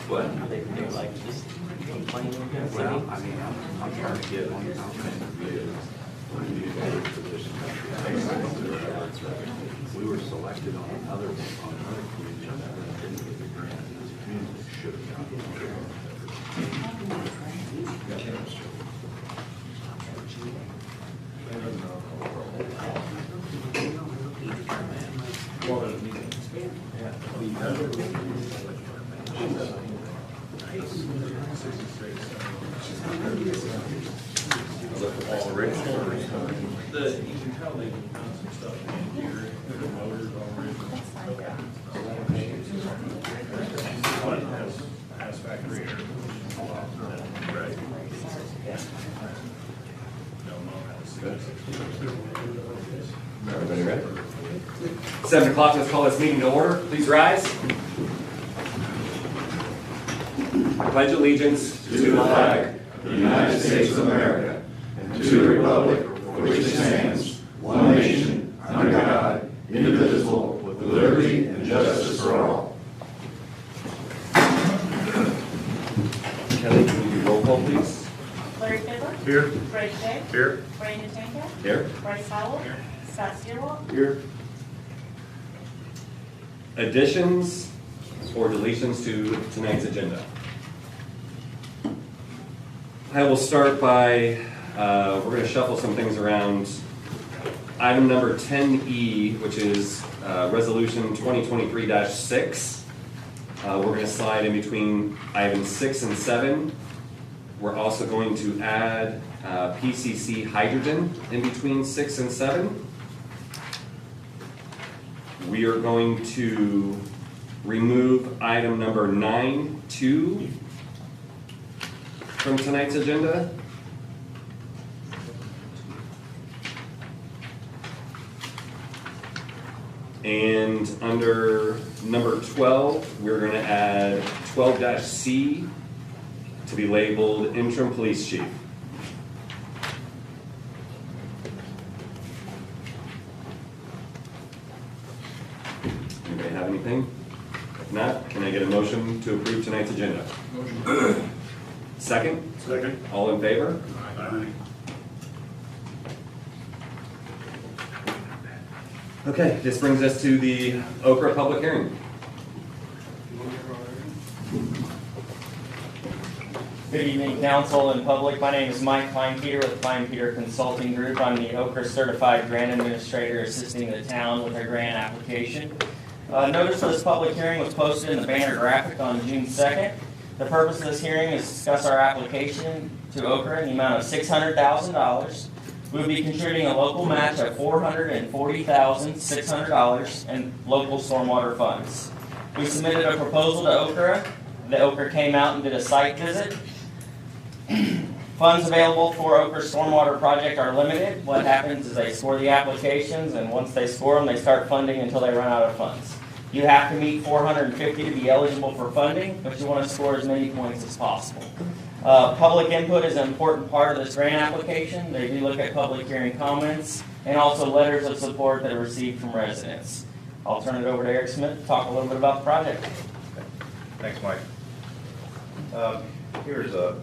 What? They like just complaining. Well, I mean, I'm trying to get one. We were selected on another community that didn't get the grant. This community should have gotten You can tell they've done some stuff in here, the motors already. One has factory air. Right. No, Everybody ready? 7 o'clock, let's call this meeting to order. Please rise. I pledge allegiance to the flag of the United States of America and to the republic for which it stands, one nation, under God, indivisible, with liberty and justice for all. Kelly, can you do roll call, please? Larry Fidler. Here. Greg Day. Here. Brandon Tanka. Here. Bryce Howell. Scott Steelwell. Here. Additions or deletions to tonight's agenda? I will start by, we're going to shuffle some things around. Item number 10E, which is Resolution 2023-6. We're going to slide in between items 6 and 7. We're also going to add PCC hydrogen in between 6 and 7. We are going to remove item number 9.2 from tonight's agenda. And under number 12, we're going to add 12-C to be labeled interim police chief. Anybody have anything? If not, can I get a motion to approve tonight's agenda? Motion. Second? Second. All in favor? Aye. Okay, this brings us to the Okra public hearing. Good evening, council and public. My name is Mike Kleinpeter with Kleinpeter Consulting Group. I'm the Okra Certified Grant Administrator assisting the town with their grant application. Notice for this public hearing was posted in the banner graphic on June 2nd. The purpose of this hearing is to discuss our application to Okra in the amount of $600,000. We will be contributing a local match of $440,600 in local stormwater funds. We submitted a proposal to Okra. The Okra came out and did a site visit. Funds available for Okra stormwater project are limited. What happens is they score the applications, and once they score them, they start funding until they run out of funds. You have to meet 450 to be eligible for funding, but you want to score as many points as possible. Public input is an important part of this grant application. They do look at public hearing comments and also letters of support that are received from residents. I'll turn it over to Eric Smith to talk a little bit about the project. Thanks, Mike. Here's a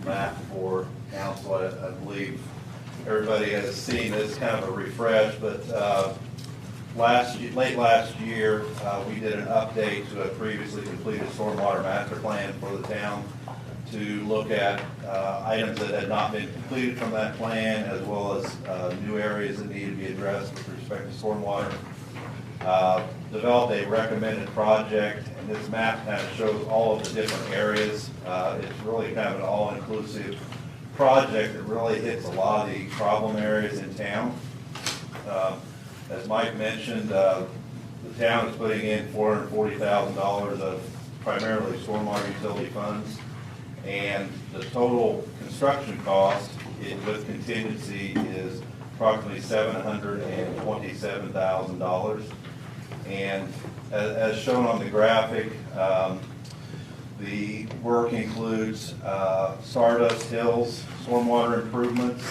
map for council. I believe everybody has seen this, kind of a refresh, but late last year, we did an update to a previously completed stormwater master plan for the town to look at items that had not been completed from that plan, as well as new areas that need to be addressed with respect to stormwater. Developed a recommended project, and this map kind of shows all of the different areas. It's really kind of an all-inclusive project that really hits a lot of the problem areas in town. As Mike mentioned, the town is putting in $440,000 of primarily stormwater utility funds, And the total construction cost with contingency is approximately $727,000. And as shown on the graphic, the work includes Stardust Hills, stormwater improvements,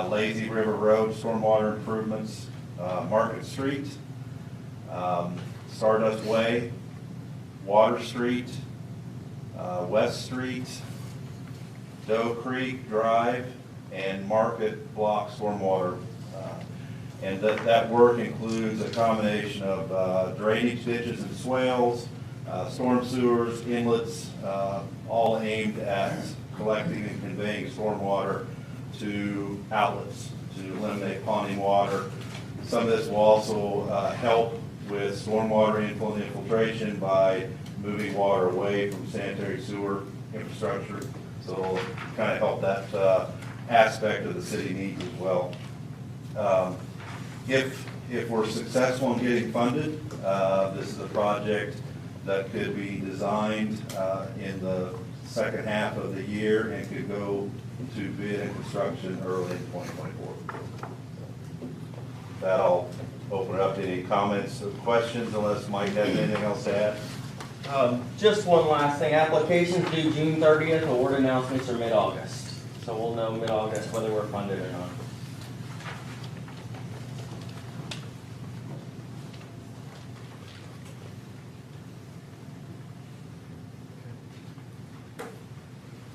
Lazy River Road, stormwater improvements, Market Street, Stardust Way, Water Street, West Street, Doe Creek Drive, and Market Block stormwater. And that work includes a combination of drainage ditches and swales, storm sewers, inlets, all aimed at collecting and conveying stormwater to outlets to eliminate ponding water. Some of this will also help with stormwater infiltration by moving water away from sanitary sewer infrastructure. So it'll kind of help that aspect of the city needs as well. If we're successful in getting funded, this is a project that could be designed in the second half of the year and could go to bid and construction early in 2024. That'll open it up to any comments or questions, unless Mike has anything else to add. Just one last thing, applications due June 30th, award announcements are mid-August. So we'll know mid-August whether we're funded or not.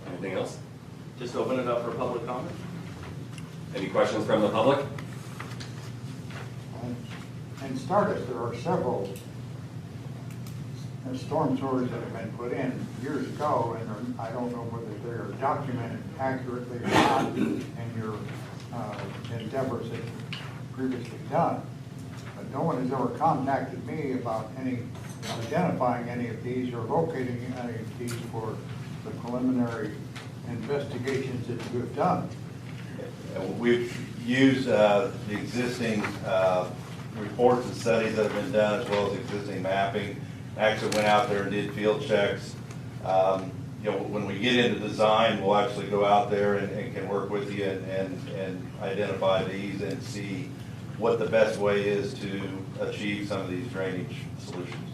Anything else? Just open it up for public comment. Any questions from the public? In Stardust, there are several storm sewers that have been put in years ago, and I don't know whether they're documented accurately or not in your endeavors that you've previously done. But no one has ever contacted me about identifying any of these or locating any of these for the preliminary investigations that you've done. We've used the existing reports and studies that have been done, as well as existing mapping. Actually went out there and did field checks. When we get into design, we'll actually go out there and can work with you and identify these and see what the best way is to achieve some of these drainage solutions.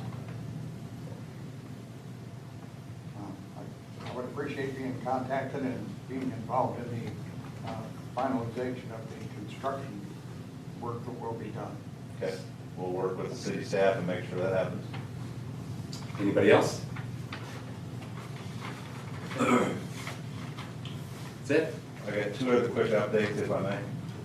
I would appreciate being contacted and being involved in the finalization of the construction work that will be done. Okay, we'll work with the city staff and make sure that happens. Anybody else? That's it? I got two other quick updates, if I may.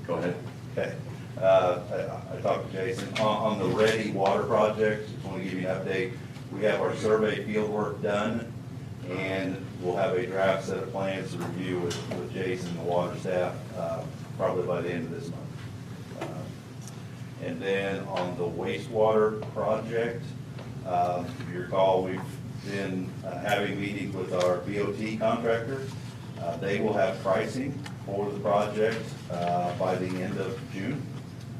Go ahead. Okay. I talked to Jason on the Ready Water Project. Just want to give you an update. We have our survey field work done, and we'll have a draft set of plans to review with Jason and the water staff probably by the end of this month. And then on the wastewater project, if you recall, we've been having meetings with our BOT contractor. They will have pricing for the project by the end of June.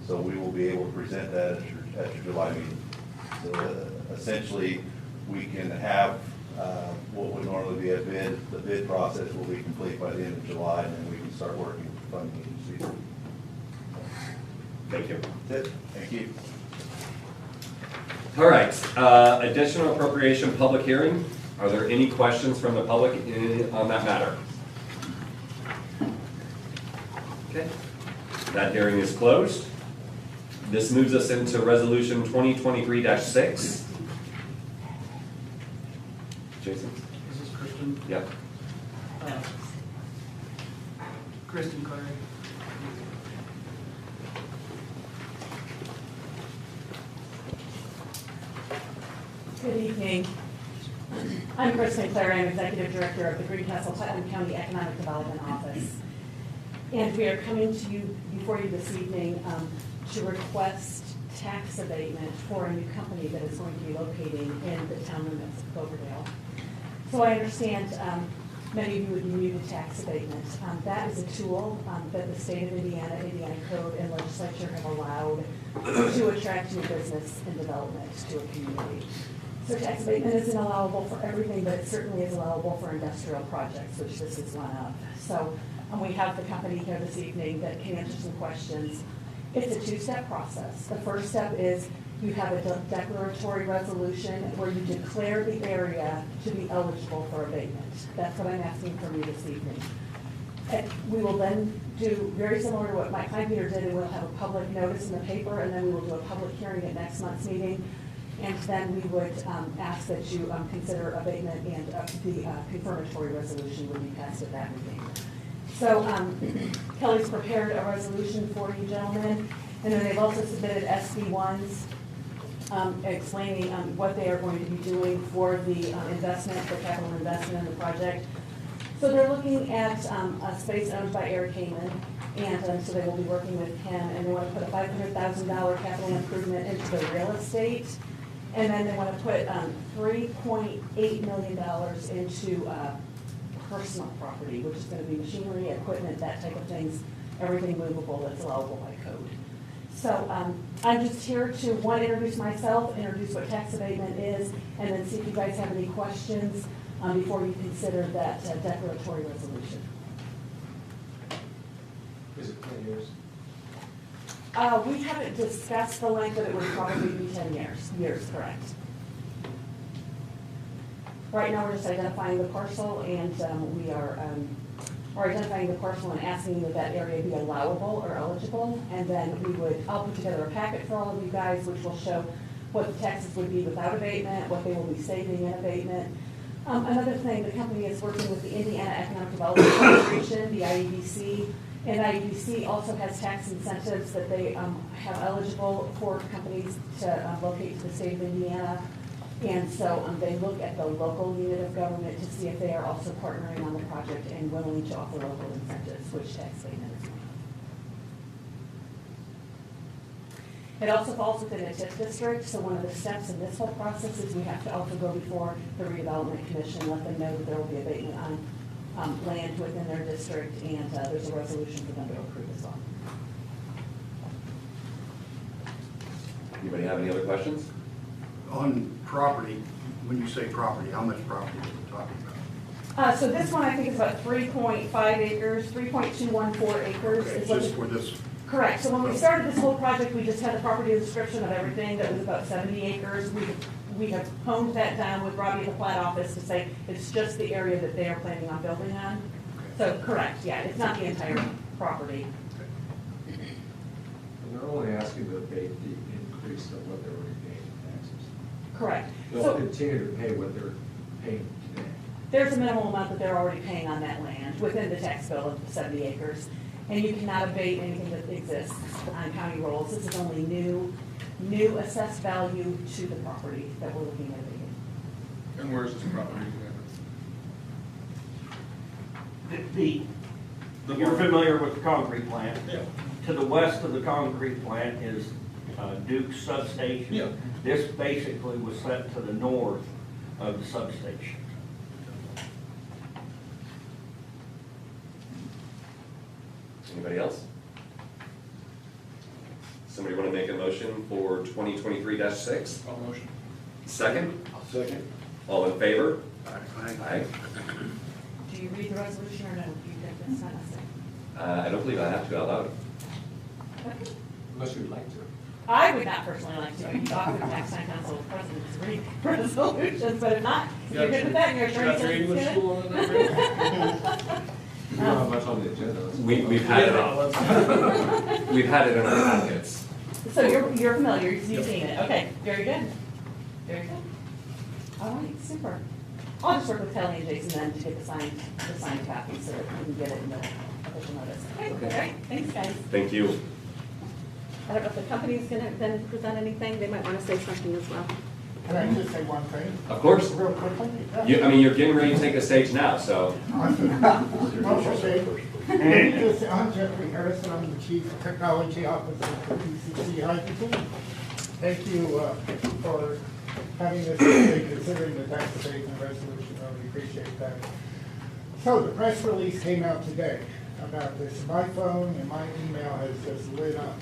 So we will be able to present that at your July meeting. So essentially, we can have what would normally be a bid. The bid process will be complete by the end of July, and then we can start working with the funding agencies. Thank you. That's it. Thank you. All right, additional appropriation public hearing. Are there any questions from the public on that matter? Okay, that hearing is closed. This moves us into resolution 2023-6. Jason? This is Kristen. Yep. Kristen Clary. Good evening. I'm Kristen Clary. I'm Executive Director of the Greencastle Putnam County Economic Development Office. And we are coming to you before you this evening to request tax abatement for a new company that is going to be locating in the town limits of Cloverdale. So I understand many of you would be new to tax abatement. That is a tool that the state of Indiana, Indiana Code, and legislature have allowed to attract new business and development to a community. So tax abatement isn't allowable for everything, but it certainly is allowable for industrial projects, which this is one of. So we have the company here this evening that can answer some questions. It's a two-step process. The first step is you have a declaratory resolution where you declare the area to be eligible for abatement. That's what I'm asking from you this evening. And we will then do very similar to what Mike Kleinpeter did, and we'll have a public notice in the paper, and then we will do a public hearing at next month's meeting. And then we would ask that you consider abatement, and the confirmatory resolution would be passed at that meeting. So Kelly's prepared a resolution for you gentlemen, and then they've also submitted SB1s explaining what they are going to be doing for the investment, the capital investment in the project. So they're looking at a space owned by Eric Heyman, and so they will be working with him, and they want to put a $500,000 capital improvement into the real estate. And then they want to put $3.8 million into personal property, which is going to be machinery, equipment, that type of things, everything movable that's allowable by code. So I'm just here to, one, introduce myself, introduce what tax abatement is, and then see if you guys have any questions before you consider that declaratory resolution. Is it 10 years? We haven't discussed the length, but it would probably be 10 years. Years, correct. Right now, we're just identifying the parcel, and we're identifying the parcel and asking that that area be allowable or eligible, and then I'll put together a packet for all of you guys, which will show what the taxes would be without abatement, what they will be saving in abatement. Another thing, the company is working with the Indiana Economic Development Corporation, the IEDC, and IEDC also has tax incentives that they have eligible for companies to locate to the state of Indiana. And so they look at the local unit of government to see if they are also partnering on the project and willing to offer local incentives, which tax abatement is. It also falls within a TIF district, so one of the steps in this whole process is we have to also go before the redevelopment commission, let them know that there will be abatement on land within their district, and there's a resolution for them to approve as well. Anybody have any other questions? On property, when you say property, how much property are we talking about? So this one I think is about 3.5 acres, 3.214 acres. Is what Just for this? Correct. So when we started this whole project, we just had the property description of everything that was about 70 acres. We have honed that down with Robbie at the plat office to say it's just the area that they are planning on building on. So correct, yeah, it's not the entire property. And they're only asking to abate the increase of what they're already paying in taxes. Correct. They'll So continue to pay what they're paying today. there's a minimal amount that they're already paying on that land within the tax bill of 70 acres. And you cannot abate anything that exists on county rolls. This is only new assessed value to the property that we're looking at abating. And where's this property? You're familiar with the concrete plant? Yeah. To the west of the concrete plant is Duke's substation. Yeah. This basically was set to the north of the substation. Anybody else? Somebody want to make a motion for 2023-6? All motion. Second? I'll second. All in favor? Aye. Do you read the resolution or no? Do you think that's not necessary? I don't believe I have to out loud. Okay. Unless you'd like to. I would not personally like to. You talk with the tax time council presidents to read resolutions, but if not, if you're good with that, and your attorney Got your says English it's school on that? We don't have much on the agenda. We've had it. We've had it in our packets. good. So you're familiar, you've seen it. Okay, very good. Very good. All right, super. I'll just work with Kelly and Jason then to get the signed copy so that we can get it in the official notice. Okay, all right, thanks, guys. Thank you. I don't know if the company's gonna then present anything, they might wanna say something as well. Can I just say one thing, Of course. real quickly? You're getting ready to take the stage now, so. I'm Jeffrey Harrison, I'm the Chief Technology Officer for PCC Hydrogen. Thank you for having this today, considering the tax abatement resolution, I really appreciate that. So the press release came out today about this. My phone and my email has just lit up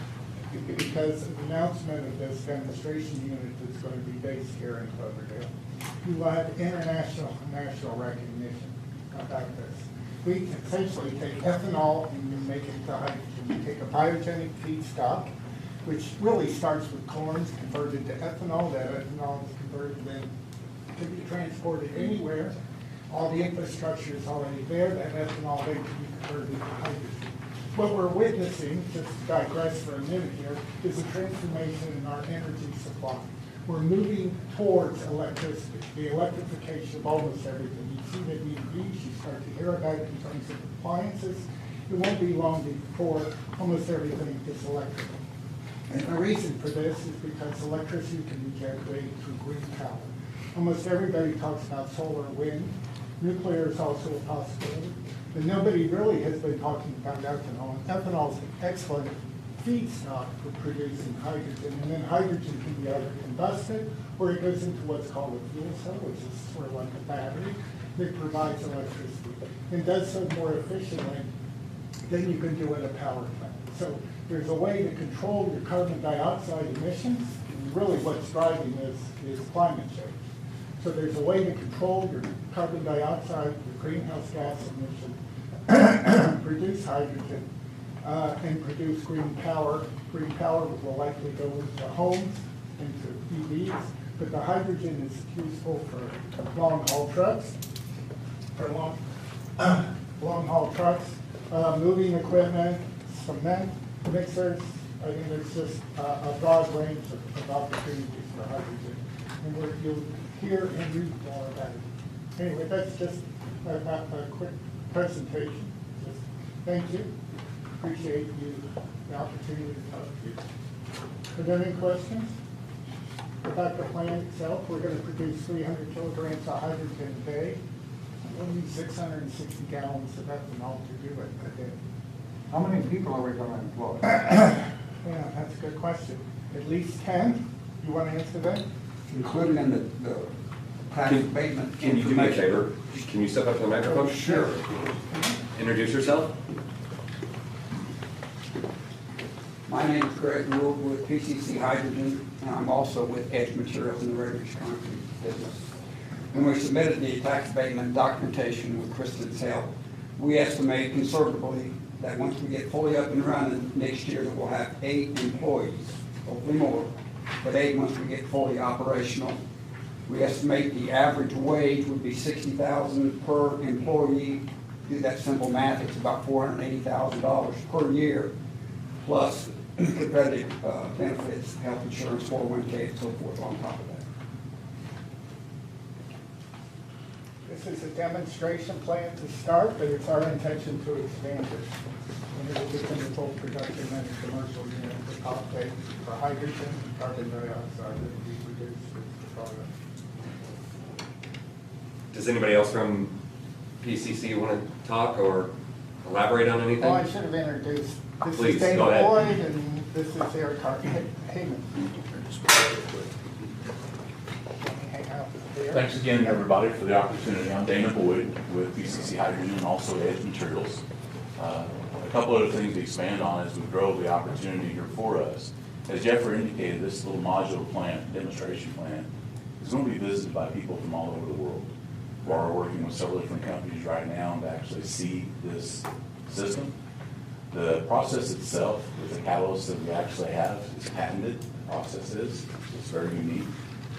because of the announcement of this demonstration unit that's going to be based here in Cloverdale. We will have international and national recognition about this. We essentially take ethanol and we make it to hydrogen. We take a biogenic feedstock, which really starts with corn, is converted to ethanol. That ethanol is converted then to be transported anywhere. All the infrastructure is already there. That ethanol then can be converted to hydrogen. What we're witnessing, just to digress for a minute here, is a transformation in our energy supply. We're moving towards electricity, the electrification of almost everything. You see the EVs, you start to hear about it in terms of appliances. It won't be long before almost everything is electrical. And the reason for this is because electricity can be generated through green power. Almost everybody talks about solar and wind. Nuclear is also a possibility. But nobody really has been talking about ethanol. And ethanol is an excellent feedstock for producing hydrogen. And then hydrogen can be either combusted or it goes into what's called a fuel cell, which is sort of like a battery that provides electricity and does so more efficiently than you can do at a power plant. So there's a way to control your carbon dioxide emissions. And really what's driving this is climate change. So there's a way to control your carbon dioxide, your greenhouse gas emission, produce hydrogen, and produce green power. Green power will likely go into homes, into EVs, but the hydrogen is useful for long-haul trucks, long-haul trucks, moving equipment, cement mixers. I mean, there's just a broad range of opportunities for hydrogen. And you'll hear and read more about it. Anyway, that's just a quick presentation. Just thank you. Appreciate you, the opportunity to talk to you. Are there any questions about the plant itself? We're going to produce 300 kilograms of hydrogen a day. We'll need 660 gallons of ethanol to do it a day. How many people are we going to employ? Yeah, that's a good question. At least 10. You want to answer that? Including in the tax abatement. Can you do me a favor? Can you step up to the microphone? Sure. Introduce yourself. My name is Greg Wood with PCC Hydrogen, and I'm also with Edge Materials in the Rotary Concrete business. When we submitted the tax abatement documentation with Kristen's help, we estimate conservatively that once we get fully up and running next year, that we'll have 8 employees, hopefully more, but 8 once we get fully operational. We estimate the average wage would be $60,000 per employee. Do that simple math, it's about $480,000 per year, plus competitive benefits, health insurance, 401k, and so forth on top of that. This is a demonstration plant to start, but it's our intention to expand it. And it will become a full production and a commercial unit for offtake for hydrogen and carbon dioxide that will be produced with the product. Does anybody else from PCC want to talk or elaborate on anything? Oh, I should have introduced. This Please, is Dana go ahead. Boyd, and this is Eric Heyman. Hang out there. Thanks again, everybody, for the opportunity. I'm Dana Boyd with PCC Hydrogen and also Edge Materials. A couple other things to expand on as we grow the opportunity here for us. As Jeffrey indicated, this little modular plant, demonstration plant, is going to be visited by people from all over the world. We're working with several different companies right now to actually see this system. The process itself, with the catalyst that we actually have, is patented. The process is. It's very unique.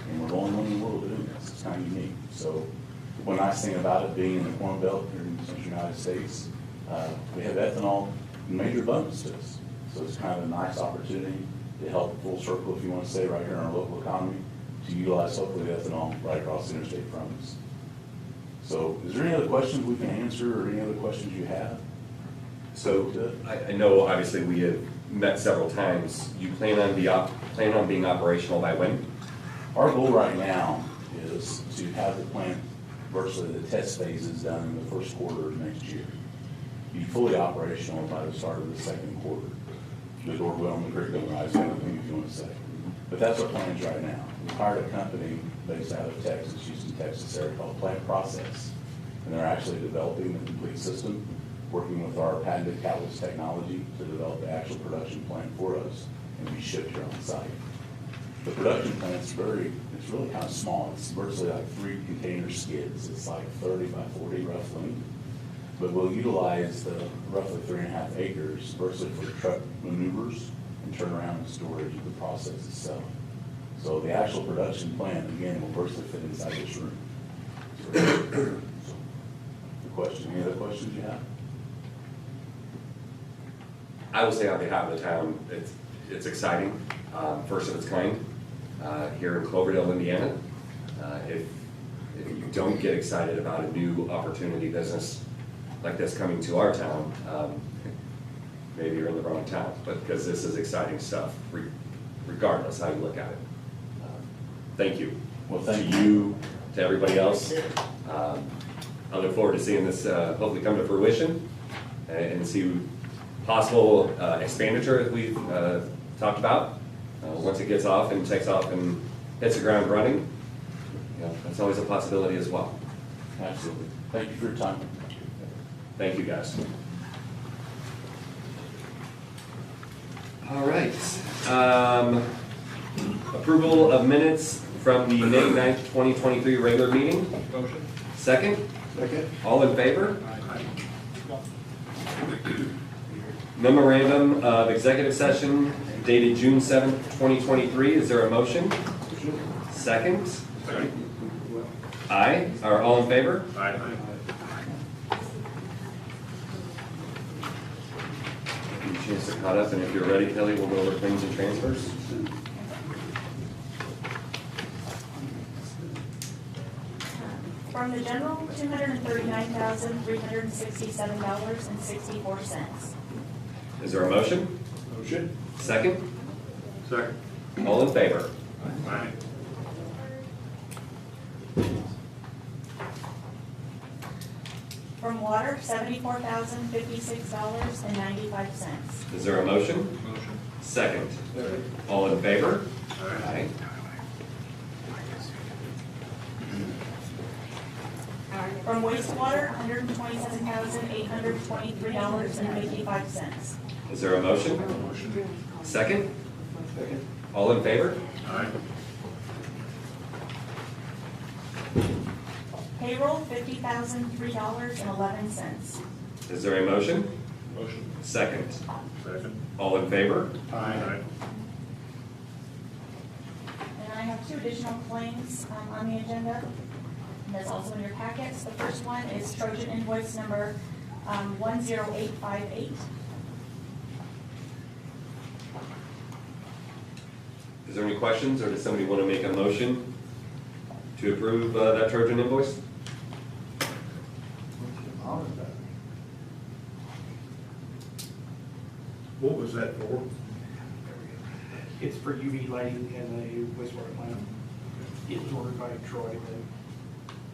And we're the only one in the world doing this. It's kind of unique. So one nice thing about it being in the Corn Belt here in the Central United States, we have ethanol in major abundance to us. So it's kind of a nice opportunity to help full circle, if you want to say, right here in our local economy, to utilize hopefully ethanol right across the interstate from us. So is there any other questions we can answer or any other questions you have? So I know obviously we have met several times. You plan on being operational by when? Our goal right now is to have the plant, virtually the test phases done in the first quarter of next year. Be fully operational by the start of the second quarter. The door will on the curriculum, anything if you want to say. But that's our plans right now. We hired a company based out of Texas, Houston, Texas area called Plant Process. And they're actually developing the complete system, working with our patented catalyst technology to develop the actual production plant for us. and be shipped here on site. The production plant's it's really kind of small. It's virtually like 3 container skids. It's like 30 by 40 roughly. But we'll utilize the roughly 3.5 acres virtually for truck maneuvers and turnaround and storage of the process itself. So the actual production plant, again, will virtually fit inside this room. So, any other questions you have? I will say on behalf of the town, it's exciting, first of its kind, here in Cloverdale, Indiana. If you don't get excited about a new opportunity business like this coming to our town, maybe you're in the wrong town, but because this is exciting stuff, regardless how you look at it. Thank you. Well, thank you, to everybody else. I look forward to seeing this hopefully come to fruition and see possible expenditure that we've talked about. Once it gets off and takes off and hits the ground running, that's always a possibility as well. Absolutely. Thank you for your time. Thank you, guys. All right. Approval of minutes from the May 9th, 2023 regular meeting. Motion. Second? Second. All in favor? Memorandum of executive session dated June 7th, 2023. Is there a motion? Second? Aye. Are all in favor? Aye. Give you a chance to cut up, and if you're ready, Kelly, we'll go over claims and transfers. From the general, $239,367.64. Is there a motion? Motion. Second? Second. All in favor? Aye. From water, $74,056.95. Is there a motion? Motion. Second. All in favor? Aye. From wastewater, $127,823.55. Is there a motion? Motion. Second? All in favor? Aye. Payroll, $50,003.11. Is there a motion? Motion. Second. Second. All in favor? Aye. And I have 2 additional claims on the agenda. And that's also in your packets. The first one is Trojan invoice number 10858. Is there any questions, or does somebody want to make a motion to approve that Trojan invoice? What was that for? It's for UV lighting in the wastewater plant. It was ordered by Troy, the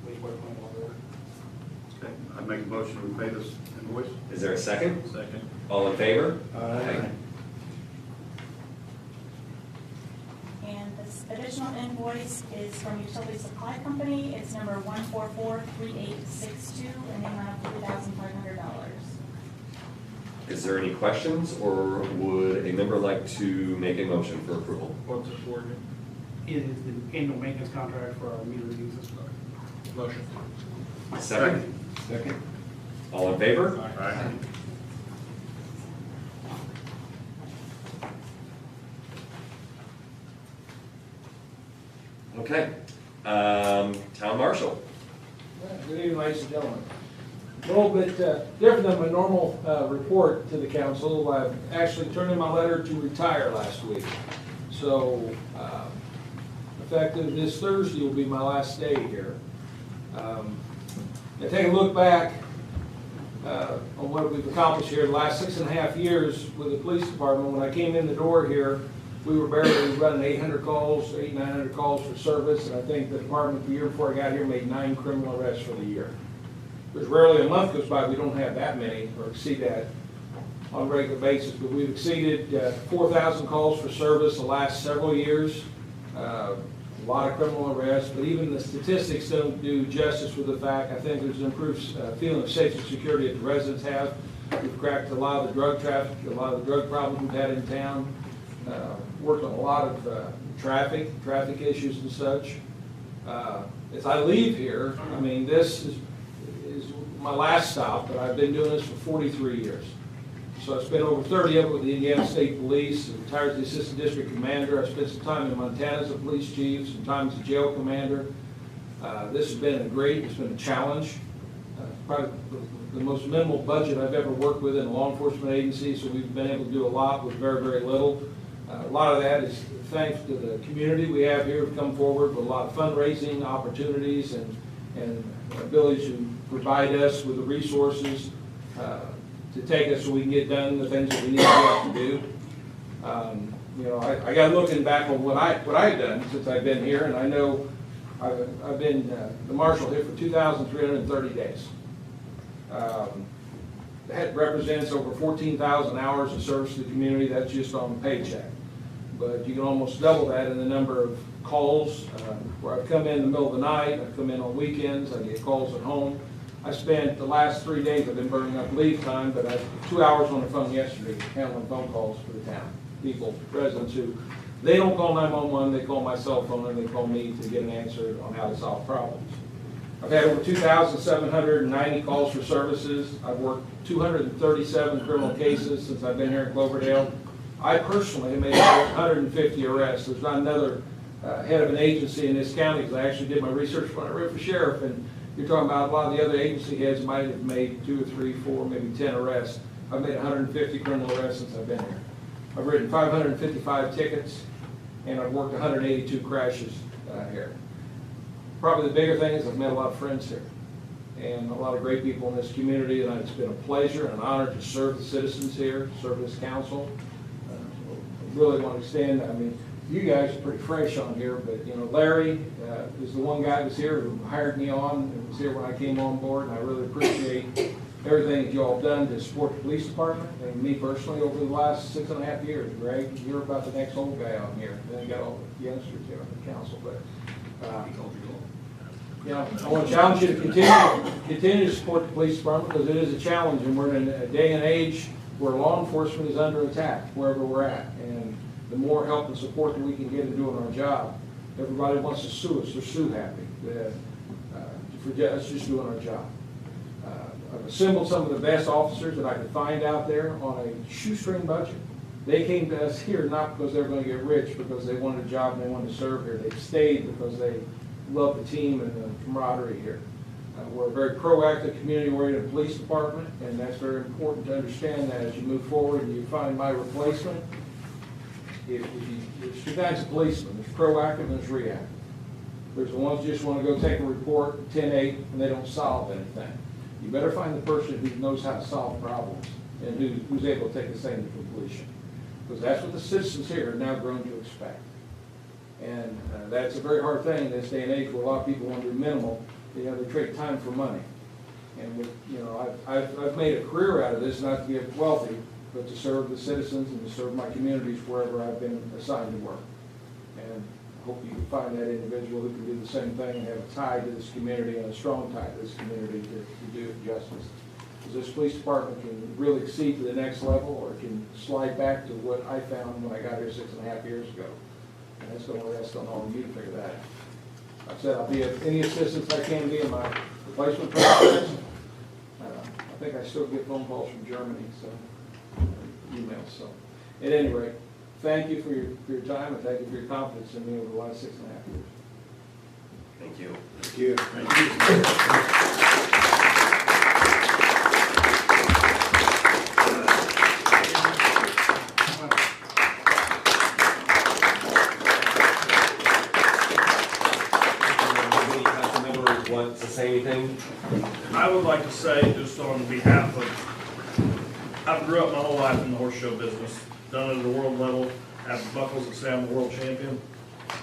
wastewater plant operator. Okay, I make a motion to pay this invoice. Is there a second? Second. All in favor? Aye. And this additional invoice is from Utility Supply Company. It's number 1443862 in the amount of $3,500. Is there any questions, or would a member like to make a motion for approval? What's it for again? It is the annual maintenance contract for our meter reading system. Motion. Second? Second. All in favor? Aye. Okay. Town Marshal. Good evening, ladies and gentlemen. A little bit different than my normal report to the council. I actually turned in my letter to retire last week. So effective this Thursday will be my last day here. I take a look back on what we've accomplished here the last 6.5 years with the police department. When I came in the door here, we were barely running 800 calls, 900 calls for service, and I think the department the year before I got here made 9 criminal arrests for the year. There's rarely a month goes by we don't have that many or exceed that on a regular basis, but we've exceeded 4,000 calls for service the last several years. A lot of criminal arrests, but even the statistics don't do justice with the fact. I think there's an improved feeling of safety and security that the residents have. We've cracked a lot of the drug traffic, a lot of the drug problems we've had in town. Worked on a lot of traffic issues and such. As I leave here, I mean, this is my last stop, but I've been doing this for 43 years. So I spent over 30 of it with the Indiana State Police, retired as the Assistant District Commander. I spent some time in Montana as a police chief, some time as a jail commander. This has been it's been a challenge. Probably the most minimal budget I've ever worked with in a law enforcement agency, so we've been able to do a lot with very, very little. A lot of that is thanks to the community we have here who've come forward with a lot of fundraising opportunities and ability to provide us with the resources to take us so we can get done the things that we need to do. You know, I got looking back on what I've done since I've been here, and I know I've been the marshal here for 2,330 days. That represents over 14,000 hours of service to the community. That's just on the paycheck. But you can almost double that in the number of calls where I've come in the middle of the night, I've come in on weekends, I get calls at home. I spent the last 3 days, I've been burning up leave time, but I had 2 hours on the phone yesterday handling phone calls for the town. People, residents who, they don't call 911, they call my cell phone and they call me to get an answer on how to solve problems. I've had over 2,790 calls for services. I've worked 237 criminal cases since I've been here in Cloverdale. I personally have made 150 arrests. There's not another head of an agency in this county, because I actually did my research when I ran for sheriff, and you're talking about a lot of the other agency heads might have made 2 or 3, 4, maybe 10 arrests. I've made 150 criminal arrests since I've been here. I've written 555 tickets, and I've worked 182 crashes here. Probably the bigger thing is I've met a lot of friends here and a lot of great people in this community, and it's been a pleasure and an honor to serve the citizens here, serve this council. I really want to extend, I mean, you guys are pretty fresh on here, but you know, Larry is the one guy that was here who hired me on and was here when I came on board, and I really appreciate everything that you all have done to support the police department and me personally over the last 6.5 years. Greg, you're about the next old guy on here. Then you got all the youngsters here on the council, but you know, I want to challenge you to continue to support the police department, because it is a challenge, and we're in a day and age where law enforcement is under attack wherever we're at, and the more help and support that we can get in doing our job. Everybody wants to sue us. They're sue happy. For us just doing our job. I've assembled some of the best officers that I could find out there on a shoestring budget. They came to us here not because they were going to get rich, because they wanted a job and they wanted to serve here. They stayed because they love the team and the camaraderie here. We're a very proactive, community-oriented police department, and that's very important to understand that as you move forward and you find my replacement. There's 2 kinds of policemen. There's proactive and there's reactive. There's the ones who just want to go take a report, 10-8, and they don't solve anything. You better find the person who knows how to solve problems and who's able to take this thing to completion. Because that's what the citizens here are now grown to expect. And that's a very hard thing in this day and age where a lot of people want to do minimal. You know, they trade time for money. And with, you know, I've made a career out of this, not to get wealthy, but to serve the citizens and to serve my communities wherever I've been assigned to work. And I hope you can find that individual who can do the same thing and have a tie to this community and a strong tie to this community to do it justice. Because this police department can really exceed to the next level, or it can slide back to what I found when I got here 6.5 years ago. And that's going to rest on all of you to figure that out. Like I said, I'll be of any assistance I can be in my replacement process. I think I still get phone calls from Germany, so emails. So, at any rate, thank you for your time, and thank you for your confidence in me over the last 6.5 years. Thank you. Thank you. Thank you. Want to say anything? I would like to say, just on behalf of, I grew up my whole life in the horse show business, done it at the world level, have buckles that say I'm a world champion.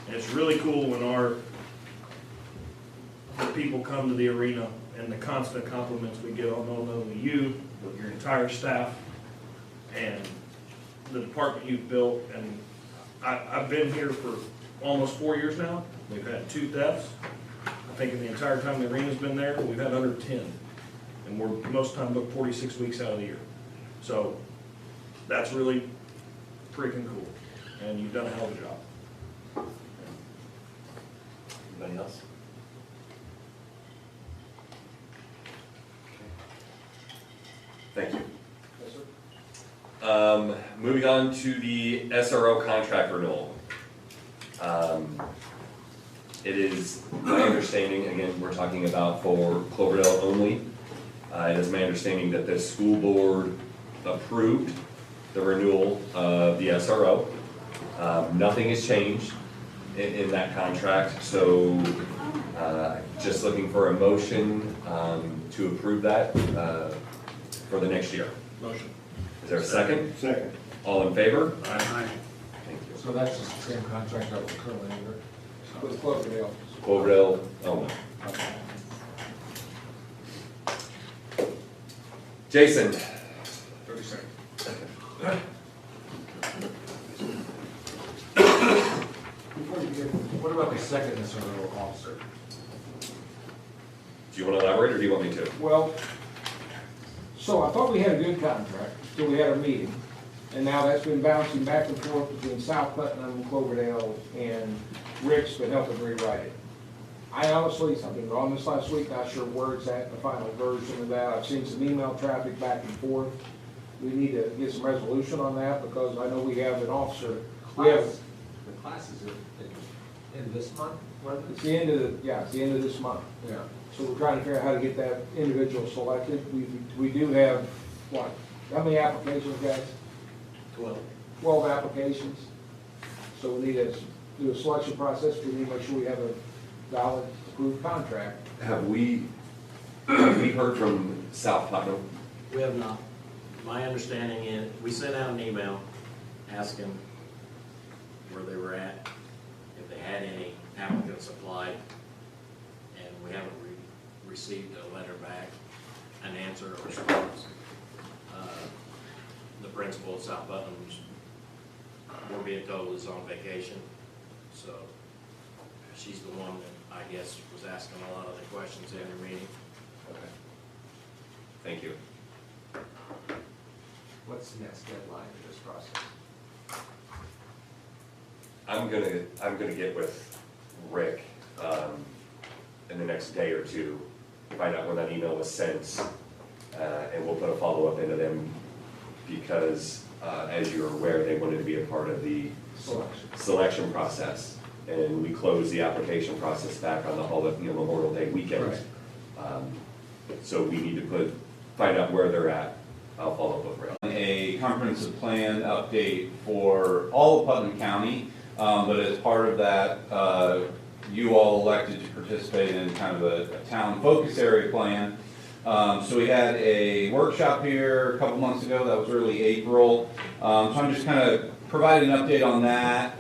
And it's really cool when the people come to the arena and the constant compliments we get on not only you, but your entire staff and the department you've built. And I've been here for almost 4 years now. We've had 2 thefts. I think in the entire time the arena's been there, we've had under 10. And we're most of the time booked 46 weeks out of the year. So that's really freaking cool. and you've done a hell of a job. Anybody else? Thank you. Yes, sir. Moving on to the SRO contract renewal. It is my understanding, again, we're talking about for Cloverdale only. It is my understanding that the school board approved the renewal of the SRO. Nothing has changed in that contract, so just looking for a motion to approve that for the next year. Motion. Is there a second? Second. All in favor? Aye. Thank you. So that's just the same contract that we're currently under? With Cloverdale. Cloverdale only. Jason? 30 seconds. Before you get, what about the second SRO officer? Do you want to elaborate, or do you want me to? Well, so I thought we had a good contract till we had our meeting. And now that's been bouncing back and forth between South Putnam, Cloverdale, and Rick's been helping rewrite it. I honestly, I've been on this last week, not sure where it's at, the final version of that. I've seen some email traffic back and forth. We need to get some resolution on that because I know we have an officer. We have, The classes are in this month, wasn't it's the end of the, yeah, it's the end of this month. it? Yeah. So we're trying to figure out how to get that individual selected. We do have, what, how many applications, guys? 12 applications. So we need to do a selection process. We need to make sure we have a valid approved contract. Have we heard from South Putnam? We have not. My understanding is, we sent out an email asking where they were at, if they had any applicants applied, and we haven't received a letter back, an answer or response. The principal of South Putnam's, we're being told, is on vacation, so she's the one that I guess was asking a lot of the questions in your meeting. Okay. Thank you. What's the next deadline for this process? I'm gonna get with Rick in the next day or two, find out when that email was sent, and we'll put a follow-up into them because, as you're aware, they wanted to be a part of the selection process. And we closed the application process back on the Memorial Day weekend. Right. So we need to find out where they're at. I'll follow up with Rick. A comprehensive plan update for all of Putnam County, but as part of that, you all elected to participate in kind of a town focus area plan. So we had a workshop here a couple months ago, that was early April. So I'm just kind of providing an update on that,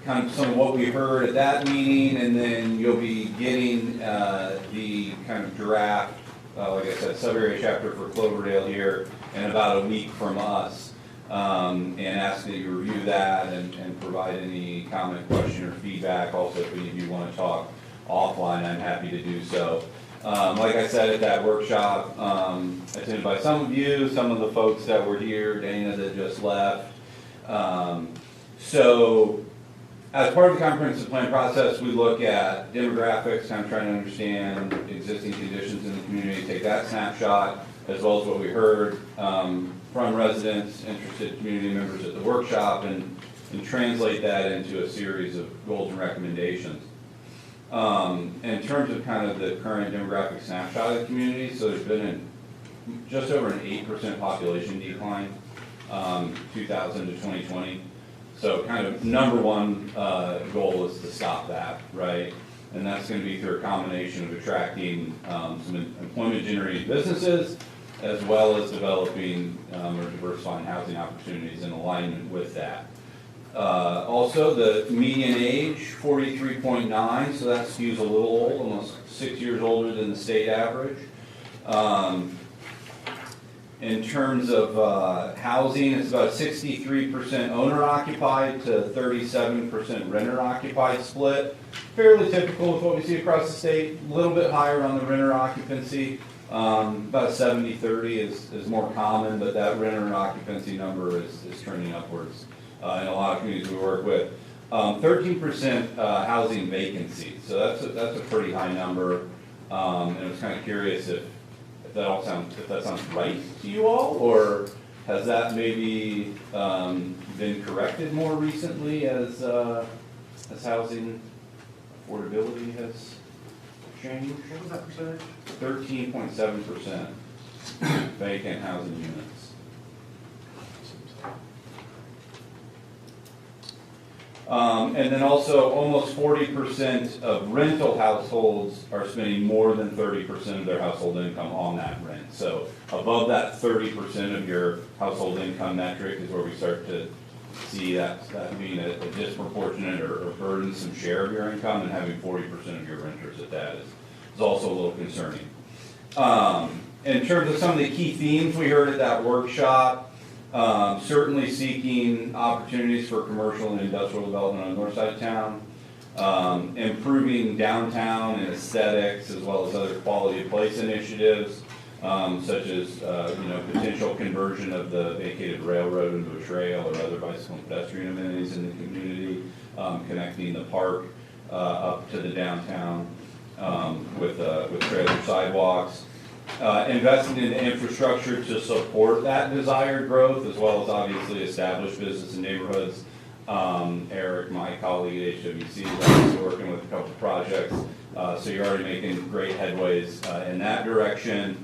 kind of some of what we heard at that meeting, and then you'll be getting the kind of draft, like I said, sub-area chapter for Cloverdale here in about a week from us, and ask that you review that and provide any comment, question, or feedback. Also, if any of you want to talk offline, I'm happy to do so. Like I said, at that workshop, attended by some of you, some of the folks that were here, Dana that just left. So, as part of the comprehensive plan process, we look at demographics, kind of trying to understand existing conditions in the community, take that snapshot, as well as what we heard from residents, interested community members at the workshop, and translate that into a series of goals and recommendations. In terms of kind of the current demographic snapshot of the community, so there's been just over an 8% population decline, 2000 to 2020. So kind of number one goal is to stop that, right? And that's going to be through a combination of attracting some employment generating businesses, as well as developing or diversifying housing opportunities in alignment with that. Also, the median age, 43.9, so that skews a little old, almost 6 years older than the state average. In terms of housing, it's about 63% owner-occupied to 37% renter-occupied split. Fairly typical with what we see across the state, a little bit higher on the renter occupancy. About 70-30 is more common, but that renter occupancy number is trending upwards in a lot of communities we work with. 13% housing vacancy, so that's a pretty high number. And I was kind of curious if that sounds right to you all, or has that maybe been corrected more recently as housing affordability has changed? What was that percentage? 13.7% vacant housing units. And then also almost 40% of rental households are spending more than 30% of their household income on that rent. So above that 30% of your household income metric is where we start to see that being a disproportionate or burdensome share of your income, and having 40% of your renters at that is also a little concerning. In terms of some of the key themes we heard at that workshop, certainly seeking opportunities for commercial and industrial development on the north side of town, improving downtown and aesthetics, as well as other quality of place initiatives, such as potential conversion of the vacated railroad into a trail or other bicycle and pedestrian amenities in the community, connecting the park up to the downtown with trailer sidewalks. Investing in the infrastructure to support that desired growth, as well as obviously establish business and neighborhoods. Eric, my colleague at HWC, is obviously working with a couple of projects, so you're already making great headways in that direction.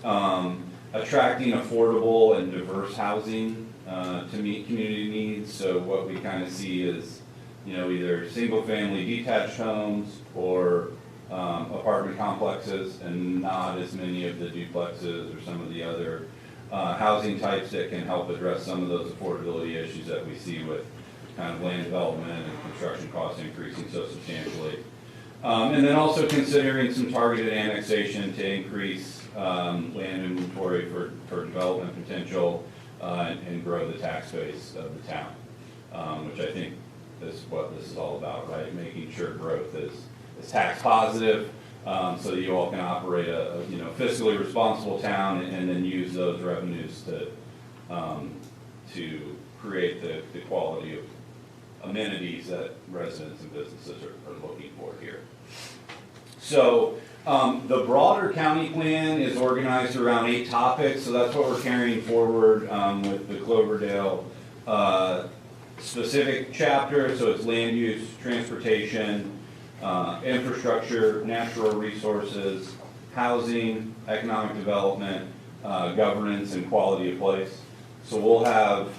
Attracting affordable and diverse housing to meet community needs. So what we kind of see is, either single-family detached homes or apartment complexes, and not as many of the duplexes or some of the other housing types that can help address some of those affordability issues that we see with kind of land development and construction costs increasing so substantially. And then also considering some targeted annexation to increase land inventory for development potential and grow the tax base of the town, which I think is what this is all about, right? Making sure growth is tax positive, so that you all can operate a fiscally responsible town, and then use those revenues to create the quality of amenities that residents and businesses are looking for here. So the broader county plan is organized around 8 topics, so that's what we're carrying forward with the Cloverdale specific chapter. So it's land use, transportation, infrastructure, natural resources, housing, economic development, governance, and quality of place. So we'll have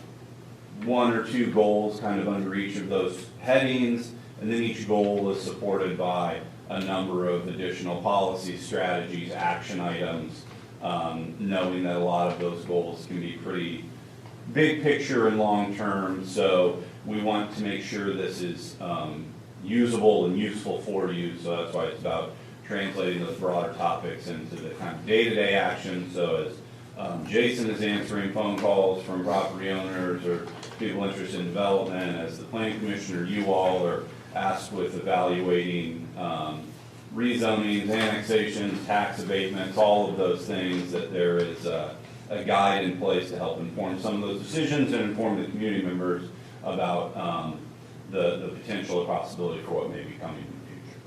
1 or 2 goals kind of under each of those headings, and then each goal is supported by a number of additional policies, strategies, action items, knowing that a lot of those goals can be pretty big picture and long term. So we want to make sure this is usable and useful for you, so that's why it's about translating those broader topics into the kind of day-to-day action. So as Jason is answering phone calls from property owners or people interested in development, as the planning commissioner, you all are asked with evaluating rezonings, annexations, tax abatements, all of those things, that there is a guide in place to help inform some of those decisions and inform the community members about the potential or possibility for what may be coming in the future.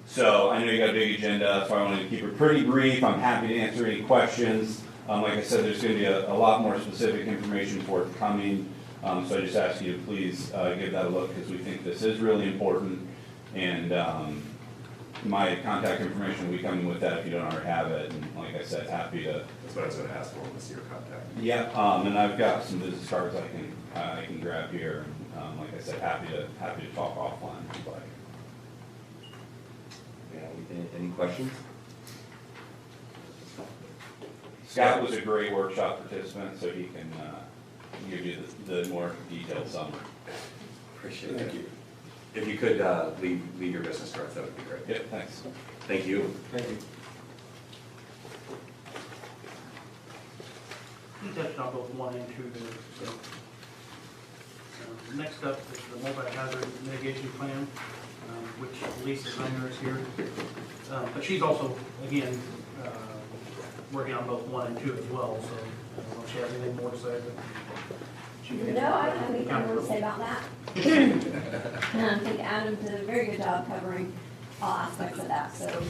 So I know you got a big agenda, so I wanted to keep it pretty brief. I'm happy to answer any questions. Like I said, there's going to be a lot more specific information forthcoming. So I just ask you to please give that a look, because we think this is really important. And my contact information will be coming with that if you don't already have it. And like I said, happy to. That's what I was going to ask for, was your contact. Yeah, and I've got some business cards I can grab here. Like I said, happy to talk offline if you'd like. Yeah, any questions? Scott was a great workshop participant, so he can give you the more detailed summary. Appreciate it. Thank you. If you could leave your business cards, that would be great. Yep, thanks. Thank you. Thank you. You touched on both 1 and 2 there, so. Next up is the multi-hazard mitigation plan, which Lisa Zenger is here. But she's also, again, working on both 1 and 2 as well, so I don't know if she has anything more to say, but No, I don't have anything more to say about that. I think Adam did a very good job covering all aspects of that. So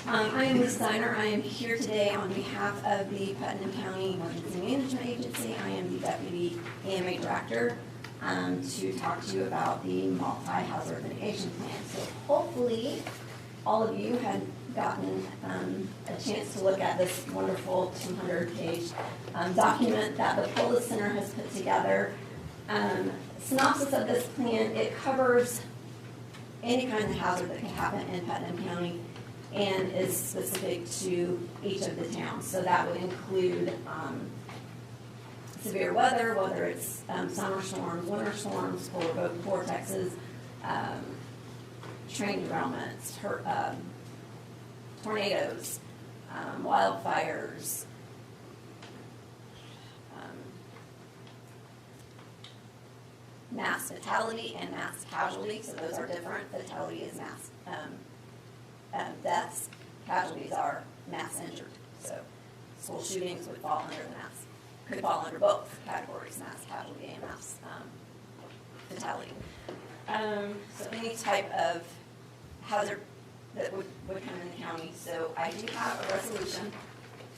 I am Ms. Steiner. I am here today on behalf of the Putnam County Emergency Management Agency. I am the Deputy AMA Director to talk to you about the multi-hazard mitigation plan. So hopefully all of you had gotten a chance to look at this wonderful 200-page document that the Polis Center has put together. Synopsis of this plan, it covers any kind of hazard that can happen in Putnam County and is specific to each of the towns. So that would include severe weather, whether it's summer storms, winter storms, polar vortexes, train derailments, tornadoes, wildfires, mass fatality and mass casualty. So those are different. Fatality is mass deaths. Casualties are mass injured. So school shootings would fall under the mass, could fall under both categories, mass casualty and mass fatality. So any type of hazard that would come in the county. So I do have a resolution.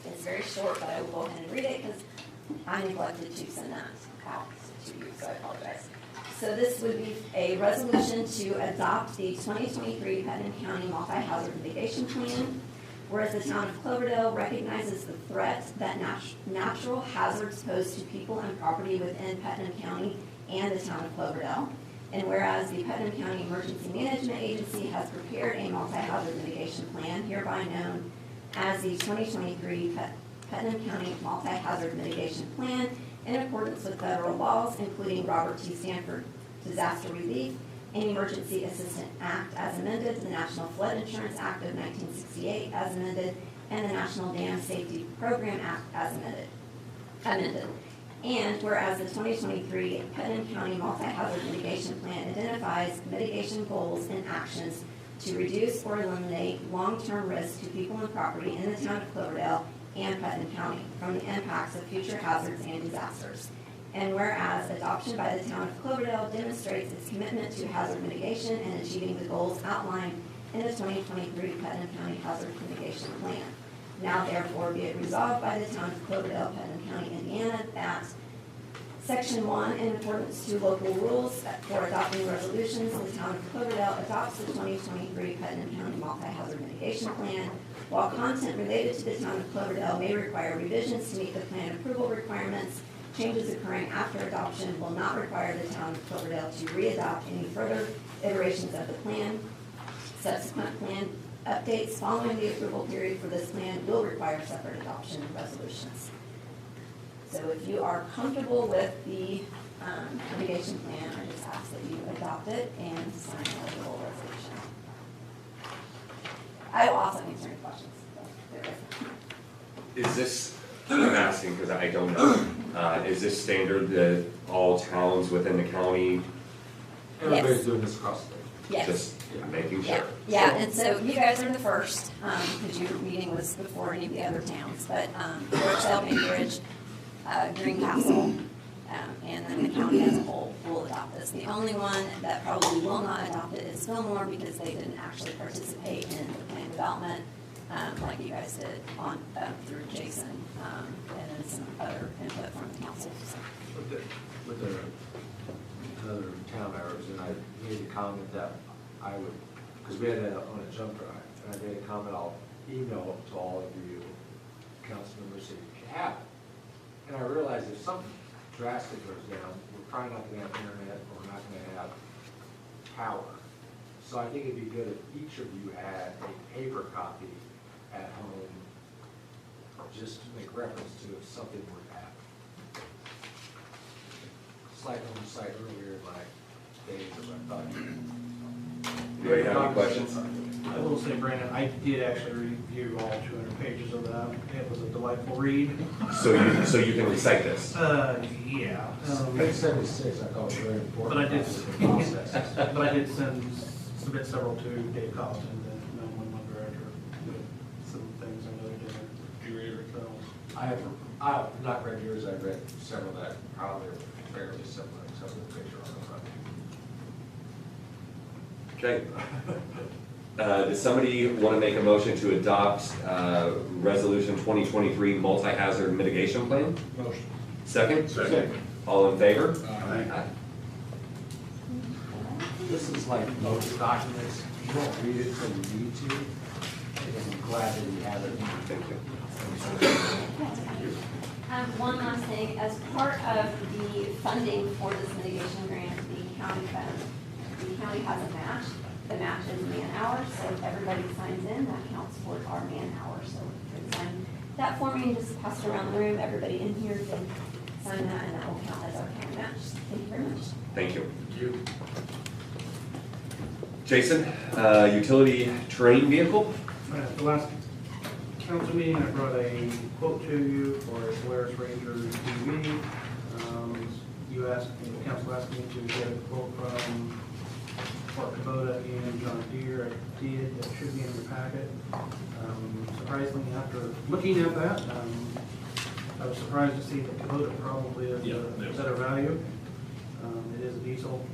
It's very short, but I will go ahead and read it because I neglected to send that out to you, so I apologize. So this would be a resolution to adopt the 2023 Putnam County Multi-Hazard Mitigation Plan, whereas the town of Cloverdale recognizes the threat that natural hazards pose to people and property within Putnam County and the town of Cloverdale. And whereas the Putnam County Emergency Management Agency has prepared a multi-hazard mitigation plan, hereby known as the 2023 Putnam County Multi-Hazard Mitigation Plan, in accordance with federal laws, including Robert T. Stanford Disaster Relief and Emergency Assistance Act as amended, the National Flood Insurance Act of 1968 as amended, and the National Dam Safety Program Act as amended. And whereas the 2023 Putnam County Multi-Hazard Mitigation Plan identifies mitigation goals and actions to reduce or eliminate long-term risk to people and property in the town of Cloverdale and Putnam County from the impacts of future hazards and disasters. And whereas adoption by the town of Cloverdale demonstrates its commitment to hazard mitigation and achieving the goals outlined in the 2023 Putnam County Hazard Mitigation Plan. Now therefore be it resolved by the town of Cloverdale, Putnam County, Indiana, that Section 1, in accordance to local rules for adopting resolutions, the town of Cloverdale adopts the 2023 Putnam County Multi-Hazard Mitigation Plan. While content related to the town of Cloverdale may require revisions to meet the plan approval requirements, changes occurring after adoption will not require the town of Cloverdale to re-adopt any further iterations of the plan. Subsequent plan updates following the approval period for this plan will require separate adoption resolutions. So if you are comfortable with the mitigation plan, I just ask that you adopt it and sign the little resolution. I will also answer any questions. Is this, I'm asking because I don't know, is this standard that all towns within the county? Everybody's doing this across the state. Yes. Just making sure. Yeah, and so you guys are the first, because your meeting was before any of the other towns, but Yorkshire, Cambridge, Greencastle, and then the county as a whole will adopt this. The only one that probably will not adopt it is Fillmore because they didn't actually participate in the plan development like you guys did on through Jason and then some other input from the council. So. With the another town I was in, I made a comment that I would, because we had that on a jump drive, and I made a comment, I'll email it to all of you council members so you can have it. And I realized if something drastic goes down, we're probably not going to have internet, or we're not going to have power. So I think it'd be good if each of you had a paper copy at home, just to make reference to if something were to happen. Slight oversight earlier in my days, as I thought. Do you have any questions? I will say, Brandon, I did actually review all 200 pages of that. It was a delightful read. So you can recite this? Yeah. Page 76, I thought was very important. But I did submit several to Dave Costin, the 911 director, with some things I know they didn't agree with. So I I've not read yours, I've read several that probably are fairly similar, except for the picture on the front. Okay. Does somebody want to make a motion to adopt Resolution 2023 Multi-Hazard Mitigation Plan? Motion. Second? Second. All in favor? Aye. This is like most documents, you don't read it till you need to, and I'm glad that you have it. Thank you. One last thing, as part of the funding for this mitigation grant, the county has a match. The match is man-hours, so if everybody signs in, that counts for our man-hours. So you can sign that for me and just pass it around the room. Everybody in here can sign that, and that will count as our county match. Thank you very much. Thank you. Thank you. Jason, utility terrain vehicle? At the last council meeting, I brought a quote to you for a Polaris Ranger TV. You asked, the council asked me to get a quote from Fort Kubota and John Deere. I did, that should be in your packet. Surprisingly, after looking at that, I was surprised to see that Kubota probably is a better value. It is a diesel,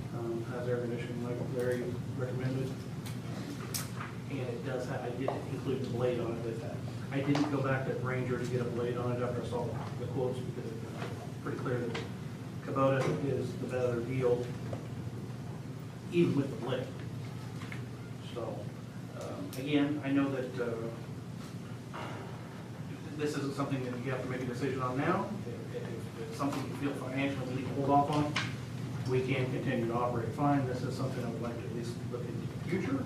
has air conditioning like Larry recommended. And it does have, I did include the blade on it with that. I didn't go back to Ranger to get a blade on it after I saw the quotes because it's pretty clear that Kubota is the better deal, even with the blade. So, again, I know that this isn't something that you have to make a decision on now. If it's something you feel financially we need to hold off on, we can continue to operate fine. This is something I would like to at least look into the future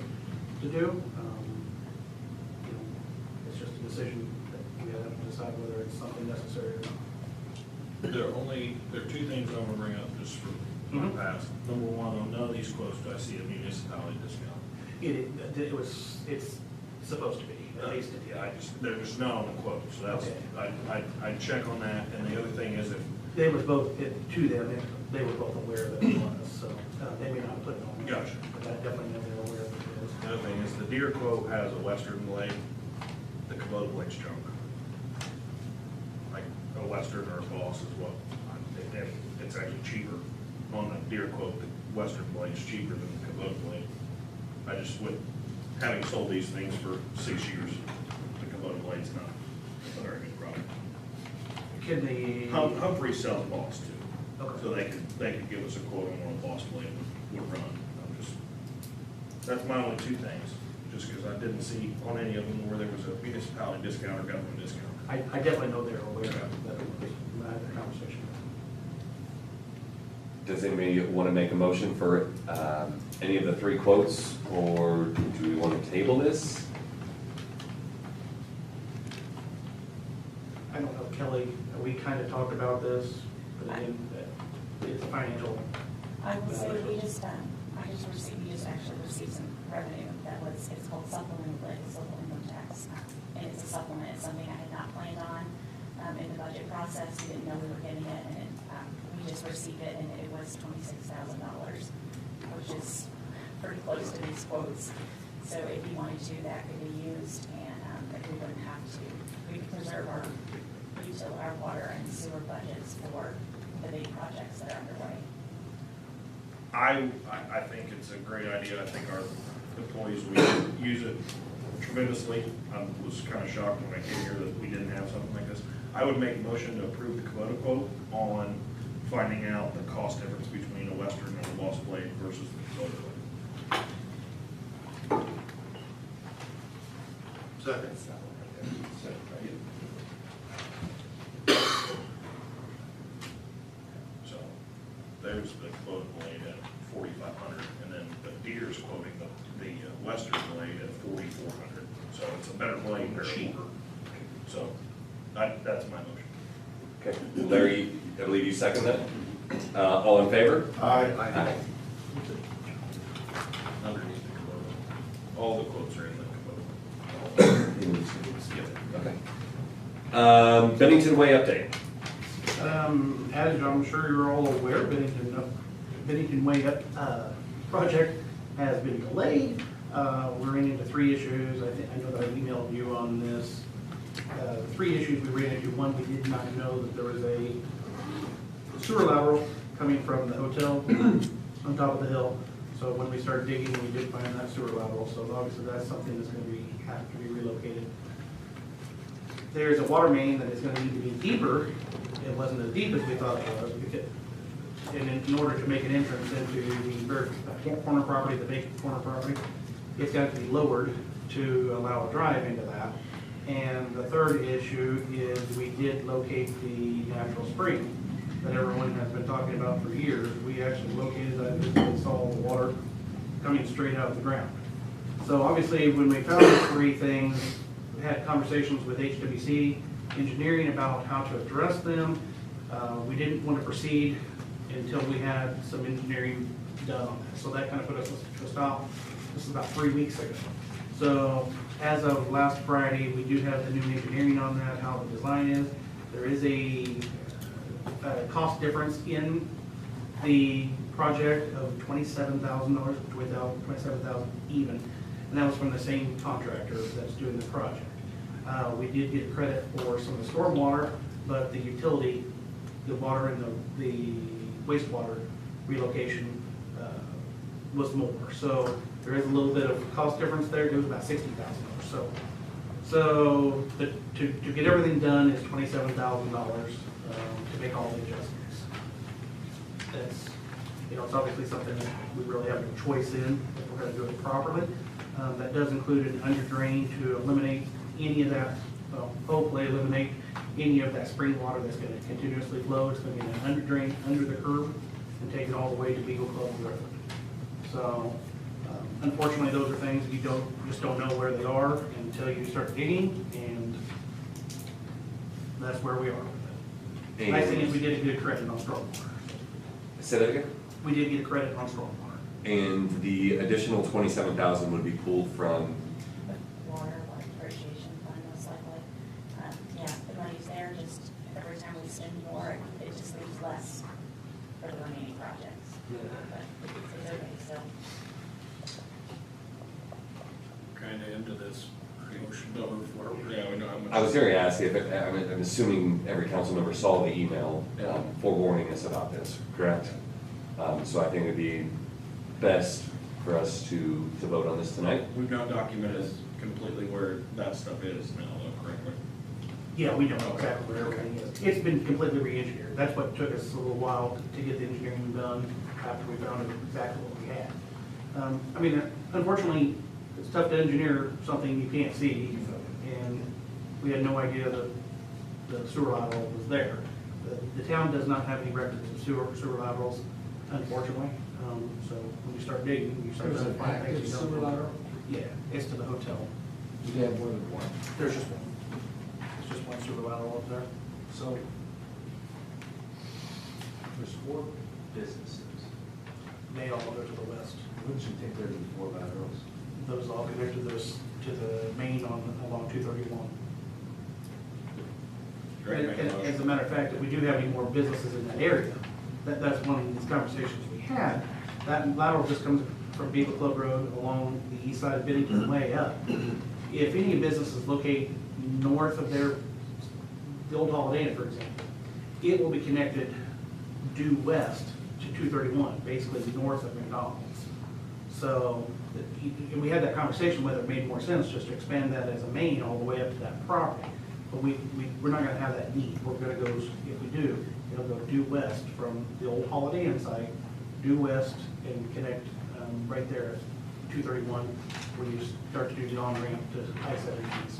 to do. It's just a decision that we have to decide whether it's something necessary or not. There are two things I want to bring up just for my past. Number one, on none of these quotes do I see a municipality discount. It's supposed to be, at least. They're just not on the quote, so that's, I'd check on that. And the other thing is if, They was both, to them, they were both aware that it was, so they may not put it on. Gotcha. But I definitely know they're aware that it is. the other thing is the Deere quote has a Western blade, the Kubota blade's junk. Like a Western or a Boss is what, it's actually cheaper. On the Deere quote, the Western blade's cheaper than the Kubota blade. I just would, having sold these things for 6 years, the Kubota blade's not a very good product. Can the, Humphrey sells Boss too. Okay. So they could give us a quote on what a Boss blade would run. That's my only two things, just because I didn't see on any of them where there was a municipality discount or government discount. I definitely know they're aware that it was, when I had that conversation. Does anybody want to make a motion for any of the three quotes, or do we want to table this? I don't know, Kelly, we kind of talked about this, but again, it's a financial. I will say, we just actually received some revenue that was, it's called supplemental income tax. And it's a supplement, it's something I had not planned on in the budget process. We didn't know we were getting it, and we just received it, and it was $26,000, which is pretty close to these quotes. So if you wanted to, that could be used, and that we wouldn't have to, we could preserve our water and sewer budgets for the big projects that are underway. I think it's a great idea. I think our employees, we use it tremendously. I was kind of shocked when I came here that we didn't have something like this. I would make a motion to approve the Kubota quote on finding out the cost difference between a Western and a Boss blade versus the Kubota blade. Second. So there's the Kubota blade at $4,500, and then the Deere's quoting the Western blade at $4,400. So it's a better blade, cheaper. So that's my motion. Okay, Larry, I believe you second that. All in favor? Aye. Aye. Underneath the Kubota. All the quotes are in the Kubota. Okay. Bennington Way update. As I'm sure you're all aware, Bennington Way project has been delayed. We're into 3 issues. I know that I emailed you on this. three issues we ran into. One, we did not know that there was a sewer lateral coming from the hotel on top of the hill. So when we started digging, we did find that sewer lateral. So obviously that's something that's going to have to be relocated. There's a water main that is going to need to be deeper. It wasn't as deep as we thought it was. And in order to make an entrance into the corner property, the vacant corner property, it's got to be lowered to allow a drive into that. And the third issue is we did locate the natural spring that everyone has been talking about for years. We actually located that, and saw the water coming straight out of the ground. So obviously, when we found these three things, we had conversations with HWC Engineering about how to address them. We didn't want to proceed until we had some engineering done on that. So that kind of put us to a stop. This is about 3 weeks ago. So as of last Friday, we do have the new engineering on that, how the design is. There is a cost difference in the project of $27,000, $27,000 even, and that was from the same contractor that's doing the project. We did get credit for some of the stormwater, but the utility, the water and the wastewater relocation was more. So there is a little bit of cost difference there. It was about $60,000. So to get everything done is $27,000 to make all the adjustments. That's, it's obviously something that we really have a choice in if we're going to do it properly. That does include an under drain to eliminate any of that, hopefully eliminate any of that spring water that's going to continuously flow. It's going to be an under drain under the curb and take it all the way to Beagle Club Road. So unfortunately, those are things you just don't know where they are until you start digging, and that's where we are with it. Nice thing is we did get a credit on stormwater. Say that again? We did get a credit on stormwater. And the additional 27,000 would be pulled from? Water appreciation fund, most likely. Yeah, the money's there, just every time we spend more, it just leaves less for the remaining projects. But it's okay, so. Kind of into this motion to move forward. Yeah, we know how much. I was going to ask if, I'm assuming every council member saw the email forewarning us about this, correct? So I think it'd be best for us to vote on this tonight. We've now documented completely where that stuff is now, though, correctly? Yeah, we know exactly where everything is. It's been completely re-engineered. That's what took us a little while to get the engineering done after we found exactly what we had. I mean, unfortunately, it's tough to engineer something you can't see, and we had no idea that the sewer lateral was there. The town does not have any records of sewer laterals, unfortunately. So when you start digging, you start to find things you don't know. Yeah, it's to the hotel. You have more than one. There's just one. It's just one sewer lateral up there. So there's 4 businesses. They all go to the west. Wouldn't you think there'd be 4 laterals? Those all connect to the main along 231. And as a matter of fact, if we do have any more businesses in that area, that's one of these conversations we had. That lateral just comes from Beagle Club Road along the east side of Bennington way up. If any businesses locate north of the old Holiday Inn, for example, it will be connected due west to 231, basically north of McDonald's. So we had that conversation whether it made more sense just to expand that as a main all the way up to that property. But we're not going to have that need. We're going to go, if we do, it'll go due west from the old Holiday Inn site, due west and connect right there at 231 where you start to do the on-ramp to I-70 East.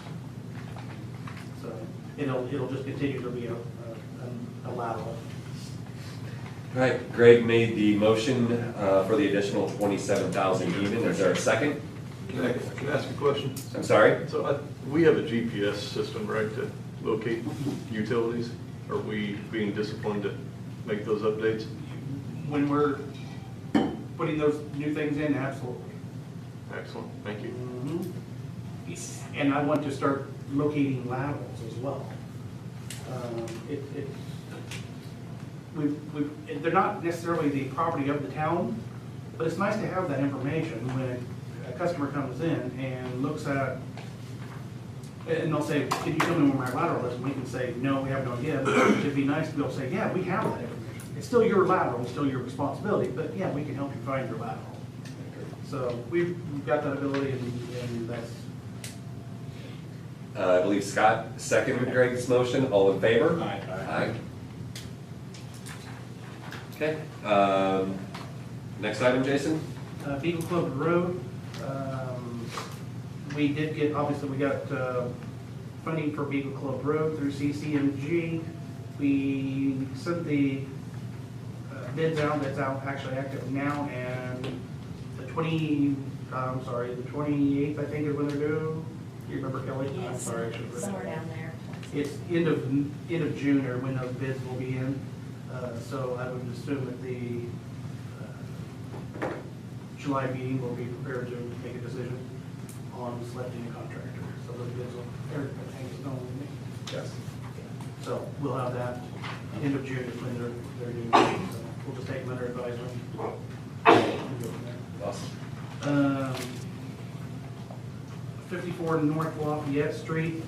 So it'll just continue to be a lateral. All right, Greg made the motion for the additional 27,000 even. Is there a second? Can I ask a question? I'm sorry? So we have a GPS system, right, to locate utilities? Are we being disciplined to make those updates? When we're putting those new things in, absolutely. Excellent, thank you. Mm-hmm. And I want to start locating laterals as well. They're not necessarily the property of the town, but it's nice to have that information when a customer comes in and looks at And they'll say, can you tell me where my lateral is? And we can say, no, we have no idea. But it'd be nice to be able to say, yeah, we have that information. It's still your lateral, it's still your responsibility, but yeah, we can help you find your lateral. So we've got that ability, and that's. I believe Scott seconded Greg's motion. All in favor? Aye. Okay. Next item, Jason? Beagle Club Road, we did get, obviously, we got funding for Beagle Club Road through CCMG. We sent the bids out, that's out, actually active now, and the 28th, I think, is when they're due. Do you remember, Kelly? I'm Yes, sorry, I should have somewhere down there. It's end of June or when those bids will be in. So I would assume that the July meeting will be prepared to make a decision on selecting a contractor. So those bids will, everything is known. Yes. So we'll have that end of June is when they're doing. So we'll just take them under advisement. And go from there. Awesome. 54 North Lafayette Street.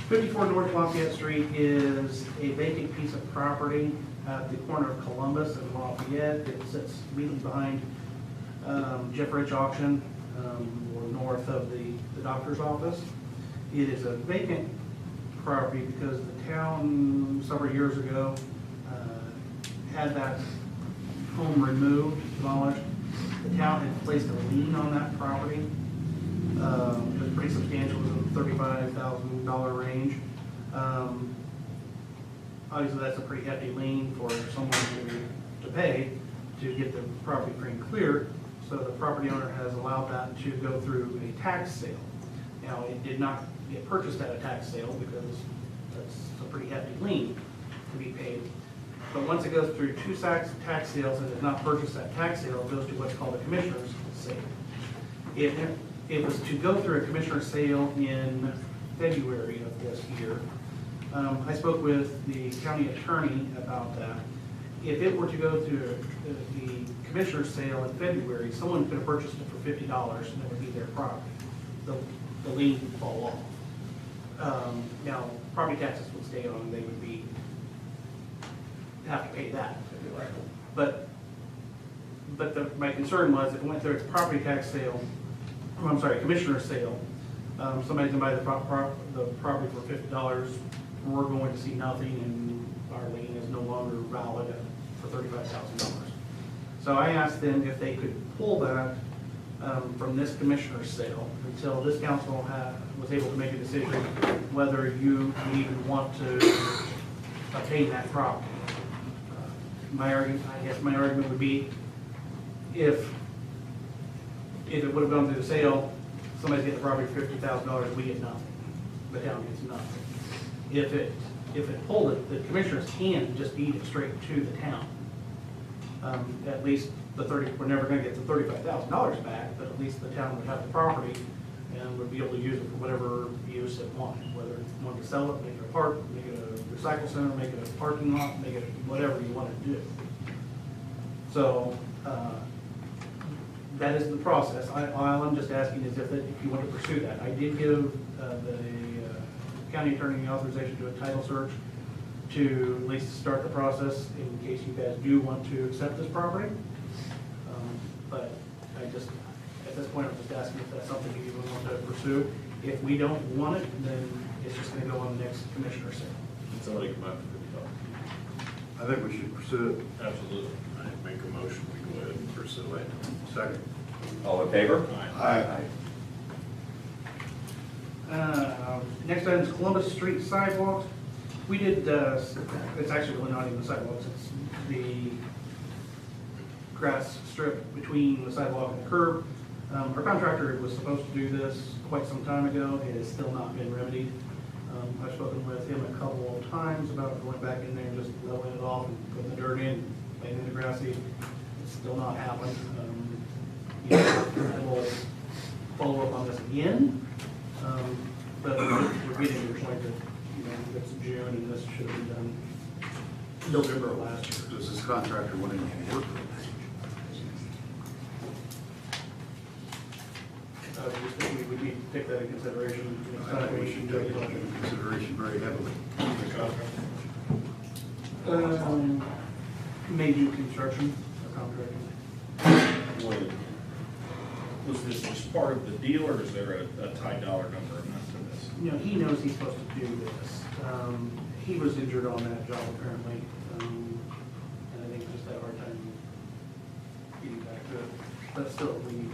54 North Lafayette Street is a vacant piece of property at the corner of Columbus and Lafayette. It sits immediately behind Jeff Rich Auction, or north of the doctor's office. It is a vacant property because the town several years ago had that home removed, demolished. The town had placed a lien on that property. It was pretty substantial, it was in the $35,000 range. Obviously, that's a pretty hefty lien for someone to pay to get the property free and clear. So the property owner has allowed that to go through a tax sale. Now, it did not get purchased at a tax sale because that's a pretty hefty lien to be paid. But once it goes through two tax sales and is not purchased at tax sale, it goes to what's called a commissioner's sale. If it was to go through a commissioner's sale in February of this year, I spoke with the county attorney about that. If it were to go through the commissioner's sale in February, someone could have purchased it for $50 and it would be their property. The lien would fall off. Now, property taxes would stay on, and they would have to pay that. But my concern was if it went through a property tax sale, I'm sorry, commissioner's sale, somebody's gonna buy the property for $50, we're going to see nothing, and our lien is no longer valid for $35,000. So I asked them if they could pull that from this commissioner's sale until this council was able to make a decision whether you even want to obtain that property. I guess my argument would be if it would have gone through the sale, somebody's getting the property for $50,000, we get nothing. The town gets nothing. If it pulled it, the commissioners can just deed it straight to the town. At least we're never gonna get the $35,000 back, but at least the town would have the property and would be able to use it for whatever use it wanted, whether it wanted to sell it, make it a park, make it a recycle center, make it a parking lot, make it whatever you want to do. So, that is the process. All I'm just asking is if you want to pursue that. I did give the county attorney authorization to do a title search to at least start the process in case you guys do want to accept this property. But at this point, I'm just asking if that's something you even want to pursue. If we don't want it, then it's just going to go on the next commissioner sale. Somebody come up with $50. I think we should pursue it. Absolutely. I make a motion, we go ahead and pursue it. Second. All in favor? Aye. Next item is Columbus Street sidewalks. We did, it's actually really not even the sidewalks, it's the grass strip between the sidewalk and the curb. Our contractor was supposed to do this quite some time ago. It has still not been remedied. I've spoken with him a couple of times about going back in there and just leveling it off and putting the dirt in, laying in the grassy. It's still not happened. We'll follow up on this again, but we're getting to the point that, it's June and this should have been done November of last year. Does this contractor want any work? We would be need to take that into consideration. I think we should take it into consideration very heavily. Maybe construction or contracting. Was this just part of the deal, or is there a tie dollar number enough for this? You know, he knows he's supposed to do this. He was injured on that job apparently, and I think just had a hard time getting back to it. But still, we need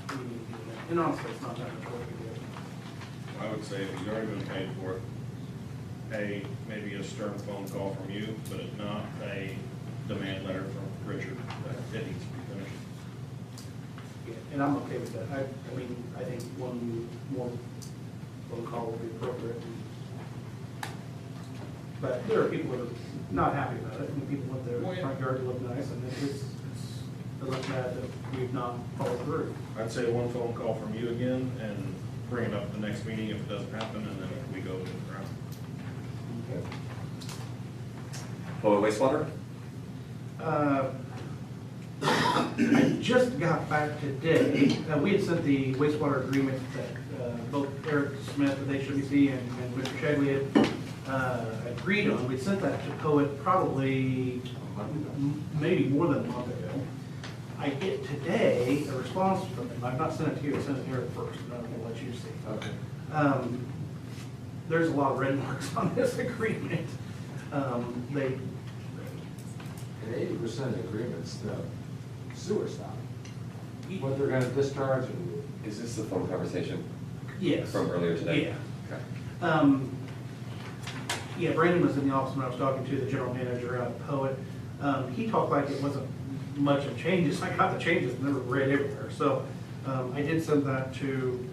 to do that. And honestly, it's not that much work to do. I would say if he's already been paid for it, maybe a stern phone call from you, but if not, a demand letter from Richard that it needs to be finished. Yeah, and I'm okay with that. I mean, I think one more phone call would be appropriate. But there are people that are not happy about it, and people want their front yard to look nice, and it looks bad that we've not followed through. I'd say one phone call from you again and bring it up at the next meeting if it doesn't happen, and then we go to the ground. Okay. Flowing wastewater? I just got back today. We had sent the wastewater agreement that both Eric Smith of HWC and Mr. Shagley had agreed on. We sent that to Poet probably maybe more than a month ago. I get today a response from them. I've not sent it to you, I sent it to Eric first, and I'm going to let you see. Okay. There's a lot of red marks on this agreement. They And 80% agreements, the sewer stop. What they're gonna discharge and. Is this the phone conversation? Yes. From earlier today? Yeah. Okay. Yeah, Brandon was in the office when I was talking to the general manager out of Poet. He talked like it wasn't much of changes. I got the changes and they were red everywhere. So I did send that to,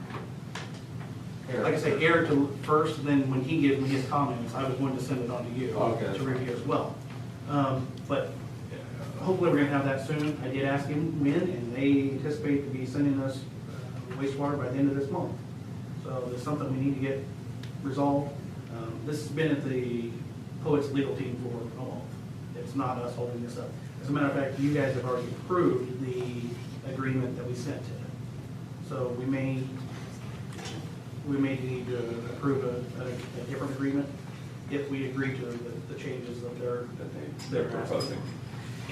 like I say, Eric to first, and then when he gives me his comments, I was going to send it on to you to review as well. But hopefully we're gonna have that soon. I did ask him when, and they anticipate to be sending us wastewater by the end of this month. So there's something we need to get resolved. This has been at the Poet's legal team for a month. It's not us holding this up. As a matter of fact, you guys have already approved the agreement that we sent to them. So we may need to approve a different agreement if we agree to the changes that they're proposing.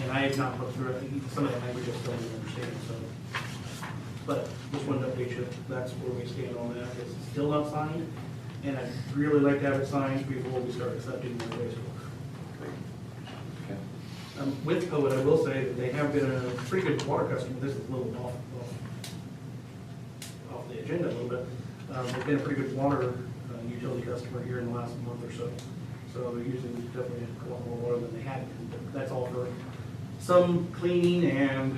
And I have not looked through it. Some of that language I still don't understand, so. But just wanted to update you, that's where we stand on that. It's still not signed, and I'd really like to have it signed before we start accepting the wastewater. Okay. With Poet, I will say that they have been a pretty good water customer. This is a little off the agenda a little bit. They've been a pretty good water utility customer here in the last month or so. So they're using definitely a lot more water than they had been. But that's all for some cleaning and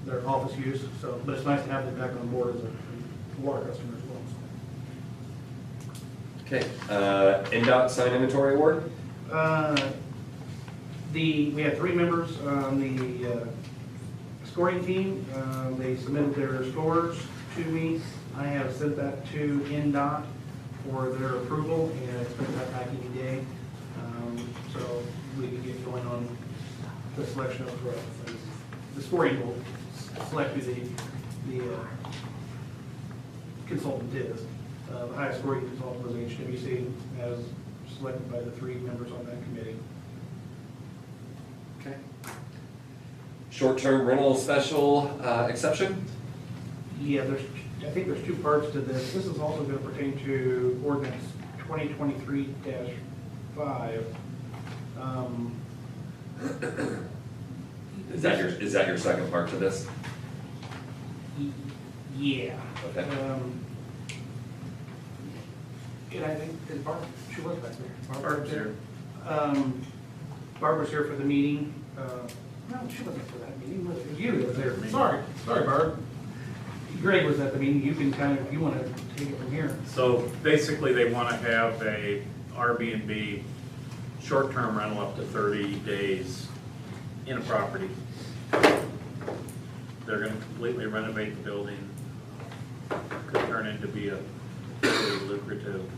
their office use. So, but it's nice to have them back on board as a water customer as well. Okay, NDOT sign inventory award? We had 3 members on the scoring team. They submitted their scores to me. I have sent that to NDOT for their approval, and I expect that back any day. So we can get going on the selection of the scoring will select who the consultant is. The highest scoring consultant was HWC, as selected by the 3 members on that committee. Okay. Short-term rental special exception? Yeah, I think there's 2 parts to this. This is also going to pertain to ordinance 2023-5. Is that your second part to this? Yeah. Okay. And I think, is Barb, she was back there. Barb's here. Barb was here for the meeting. No, she wasn't for that meeting, was it? It was you that was there. Sorry, Barb. Greg was at the meeting. You can kind of, if you want to take it from here. So basically, they want to have a Airbnb short-term rental up to 30 days in a property. They're going to completely renovate the building. Could turn into be a really lucrative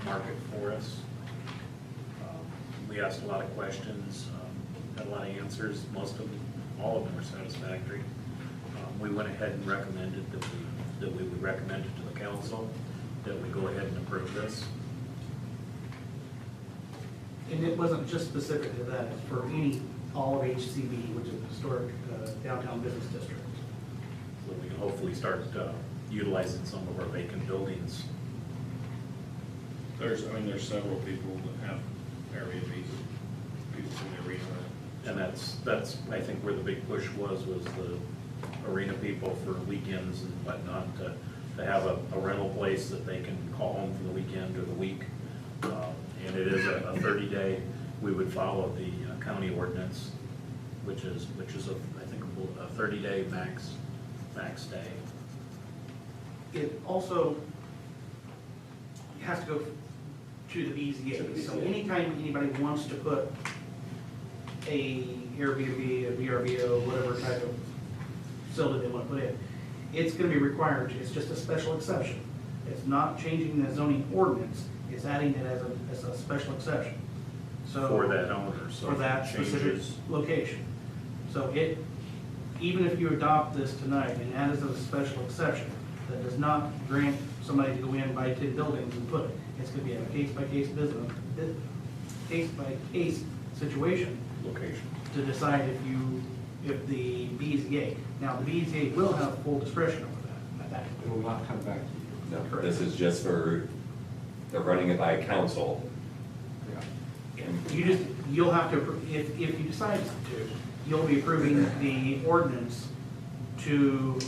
market for us. We asked a lot of questions, had a lot of answers. Most of them, all of them were satisfactory. We went ahead and recommended that that we would recommend it to the council, that we go ahead and approve this. And it wasn't just specific to that, it's for all of HCB, which is the historic downtown business district. So we can hopefully start utilizing some of our vacant buildings. There's several people that have Airbnb, people from the arena. And that's, I think where the big push was the arena people for weekends and whatnot, to have a rental place that they can call home for the weekend or the week. And it is a 30-day, we would follow the county ordinance, which is I think, a 30-day max day. It also has to go to the BZA. So anytime anybody wants to put a Airbnb, a VRBO, whatever type of facility they want to put in, it's going to be required. It's just a special exception. It's not changing the zoning ordinance. It's adding it as a special exception. So For that owner, so for that specific changes. location. So even if you adopt this tonight and add it as a special exception, that does not grant somebody to go in, buy 10 buildings and put it. It's going to be a case-by-case business, case-by-case situation. Location. To decide if the BZA. Now, the BZA will have full discretion over that at that. It will not come back to you. No, this is just for, they're running it by council. You'll have to, if you decide to, you'll be approving the ordinance to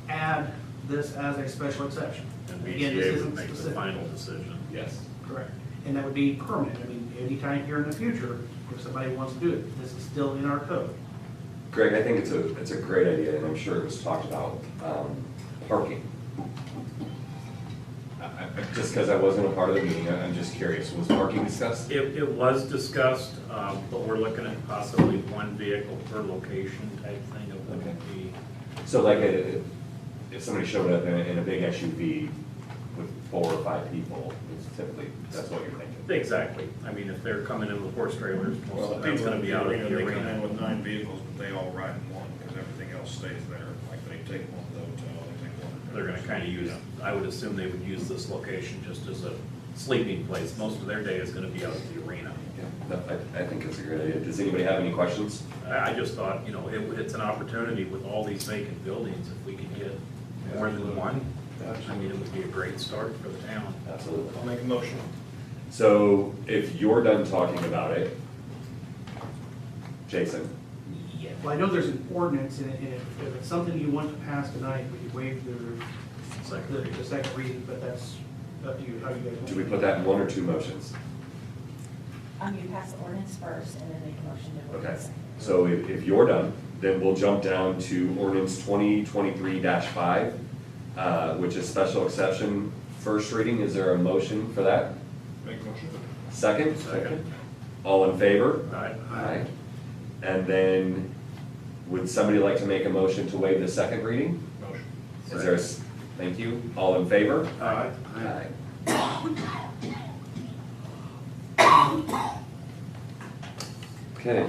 add this as a special exception. And Again, this BZA isn't would make the specific. final decision. Yes. Correct. And that would be permanent. I mean, anytime here in the future, if somebody wants to do it, this is still in our code. Greg, I think it's a great idea, and I'm sure it was talked about, parking. Just because I wasn't a part of the meeting, I'm just curious, was parking discussed? It was discussed, but we're looking at possibly one vehicle per location type thing. It wouldn't be. So like, if somebody showed up in a big SUV with 4 or 5 people, it's typically, that's what you're thinking. Exactly. I mean, if they're coming in with horse trailers, most of People it's gonna be out of the They come arena. in with 9 vehicles, but they all ride in one, because everything else stays there. Like they take one to the hotel, they take one. They're gonna kind of use, I would assume they would use this location just as a sleeping place. Most of their day is gonna be out at the arena. Yeah, I think it's a great idea. Does anybody have any questions? I just thought, it's an opportunity with all these vacant buildings, if we could get more than one, I mean, it would be a great start for the town. Absolutely. I'll make a motion. So if you're done talking about it, Jason? Well, I know there's an ordinance, and if it's something you want to pass tonight, we could waive the second reading, but that's up to you, how you guys want. Do we put that in 1 or 2 motions? You pass the ordinance first and then make a motion to vote. Okay, so if you're done, then we'll jump down to ordinance 2023-5, which is special exception, first reading. Is there a motion for that? Make a motion. Second? Second. All in favor? Aye. Aye. And then, would somebody like to make a motion to waive the second reading? Motion. Is there thank you. All in favor? Aye. Aye. Okay,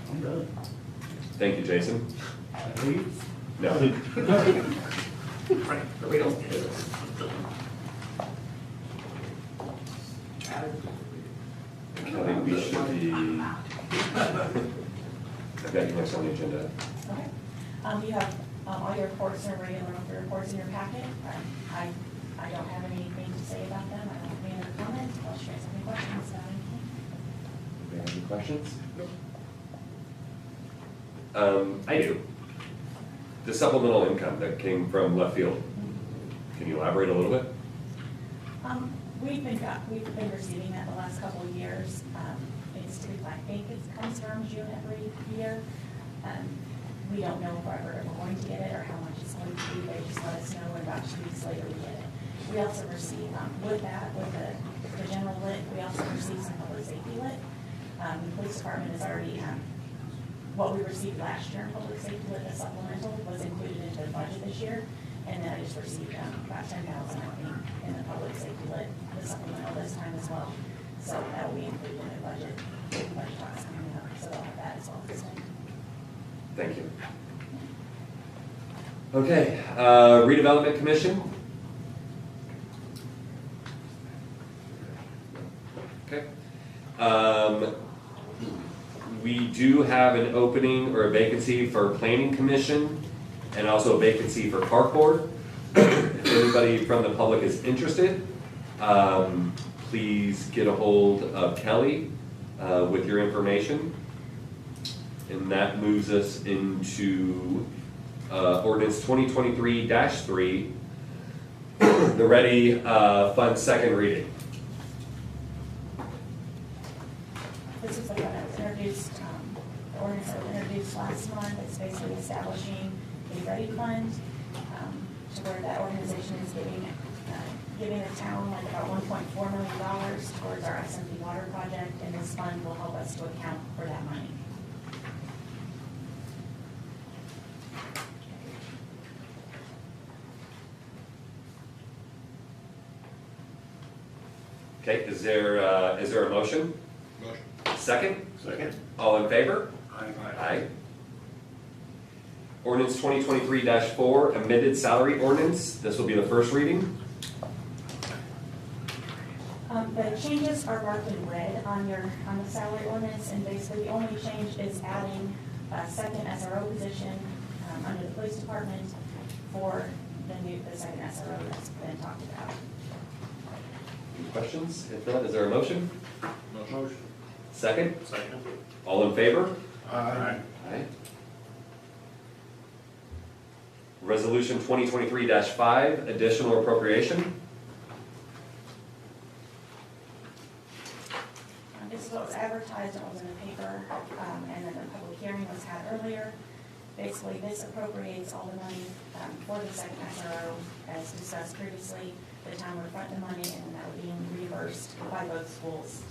I'm done. thank you, Jason. Leave? No. Right, but we don't do this. Kelly, we should be, I've got you next on the agenda. Okay. You have all your reports and regular monthly reports in your packet. I don't have anything to say about them. I don't have any other comments. Unless you guys have any questions about anything. Do you have any questions? I do. The supplemental income that came from left field, can you elaborate a little bit? We've been receiving that the last couple of years. It's typically, I think it comes from June every year. We don't know if we're going to get it or how much it's going to be. They just let us know, and about 2 weeks later we get it. We also receive, with the general lit, we also receive some public safety lit. The police department has already, what we received last year in public safety lit, the supplemental, was included into the budget this year. And then I just received about 10,000, I think, in the public safety lit, the supplemental this time as well. So that will be included in the budget talks coming up, so they'll have that as well this time. Thank you. Okay, redevelopment commission. Okay. We do have an opening or a vacancy for planning commission and also a vacancy for park board. If anybody from the public is interested, please get a hold of Kelly with your information. And that moves us into ordinance 2023-3, the ready fund second reading. This is the one that was introduced, the ordinance that was introduced last month. It's basically establishing a ready fund, to where that organization is giving the town like about $1.4 million towards our SMB water project, and this fund will help us to account for that money. Okay, is there a motion? Motion. Second? Second. All in favor? Aye. Aye. Ordinance 2023-4, amended salary ordinance. This will be the first reading. The changes are marked in red on the salary ordinance, and basically the only change is adding a second SRO position under the police department for the second SRO that's been talked about. Any questions? If not, is there a motion? Motion. Second? Second. All in favor? Aye. Aye. Resolution 2023-5, additional appropriation. This is what was advertised, it was in the paper, and then the public hearing was had earlier. Basically, this appropriates all the money for the second SRO, as discussed previously. The town would front the money, and that would be reimbursed by both schools.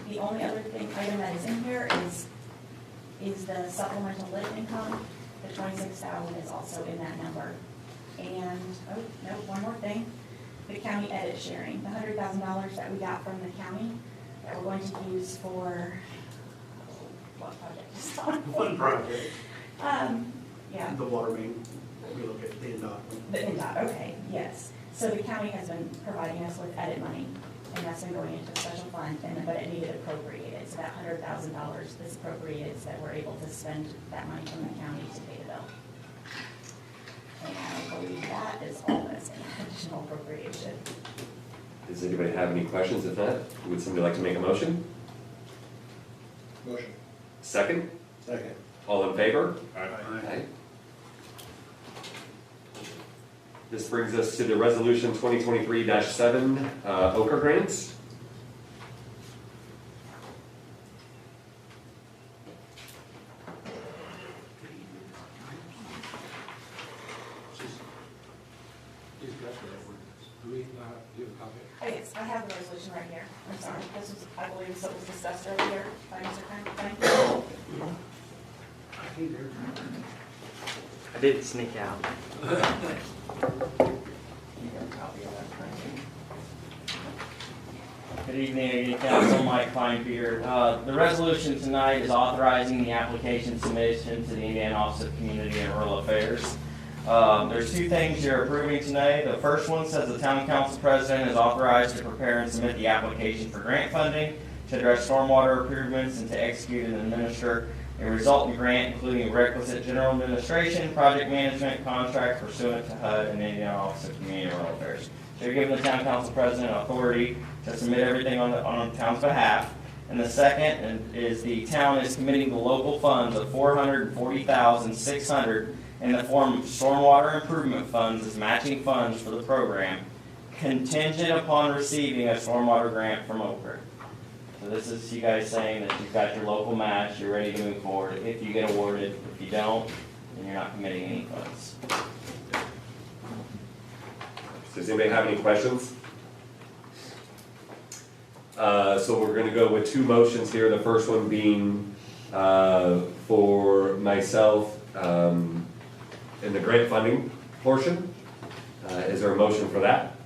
The only other item that is in here is the supplemental lit income. The 26,000 is also in that number. And, oh, no, one more thing. The county edit sharing, the $100,000 that we got from the county that we're going to use for, what project is on? One project. Yeah. The water main, we look at the NDOT. The NDOT, okay, yes. So the county has been providing us with edit money, and that's been going into a special fund, but it needed appropriated. So that $100,000 is appropriated, so that we're able to spend that money from the county to pay the bill. And I believe that is all that's in additional appropriation. Does anybody have any questions? If not, would somebody like to make a motion? Motion. Second? Second. All in favor? Aye. This brings us to the resolution 2023-7, Ochre grants. Yes, I have the resolution right here. I'm sorry, this was, I believe this was discussed earlier by Mr. Kern. I didn't sneak out. Good evening, again, Council. Mike Klein here. The resolution tonight is authorizing the application submission to the Indiana Office of Community and Rural Affairs. There's two things you're approving tonight. The first one says the Town Council President is authorized to prepare and submit the application for grant funding to address stormwater improvements and to execute and administer a resultant grant, including requisite general administration, project management, contract pursuant to HUD and Indiana Office of Community and Rural Affairs. So you're giving the Town Council President authority to submit everything on the town's behalf. And the second is the town is committing the local funds of $440,600 in the form of stormwater improvement funds as matching funds for the program, contingent upon receiving a stormwater grant from Ochre. So this is you guys saying that you've got your local match, you're ready to move forward if you get awarded. If you don't, then you're not committing any funds. Does anybody have any questions? So we're going to go with two motions here. The first one being for myself in the grant funding portion. Is there a motion for that?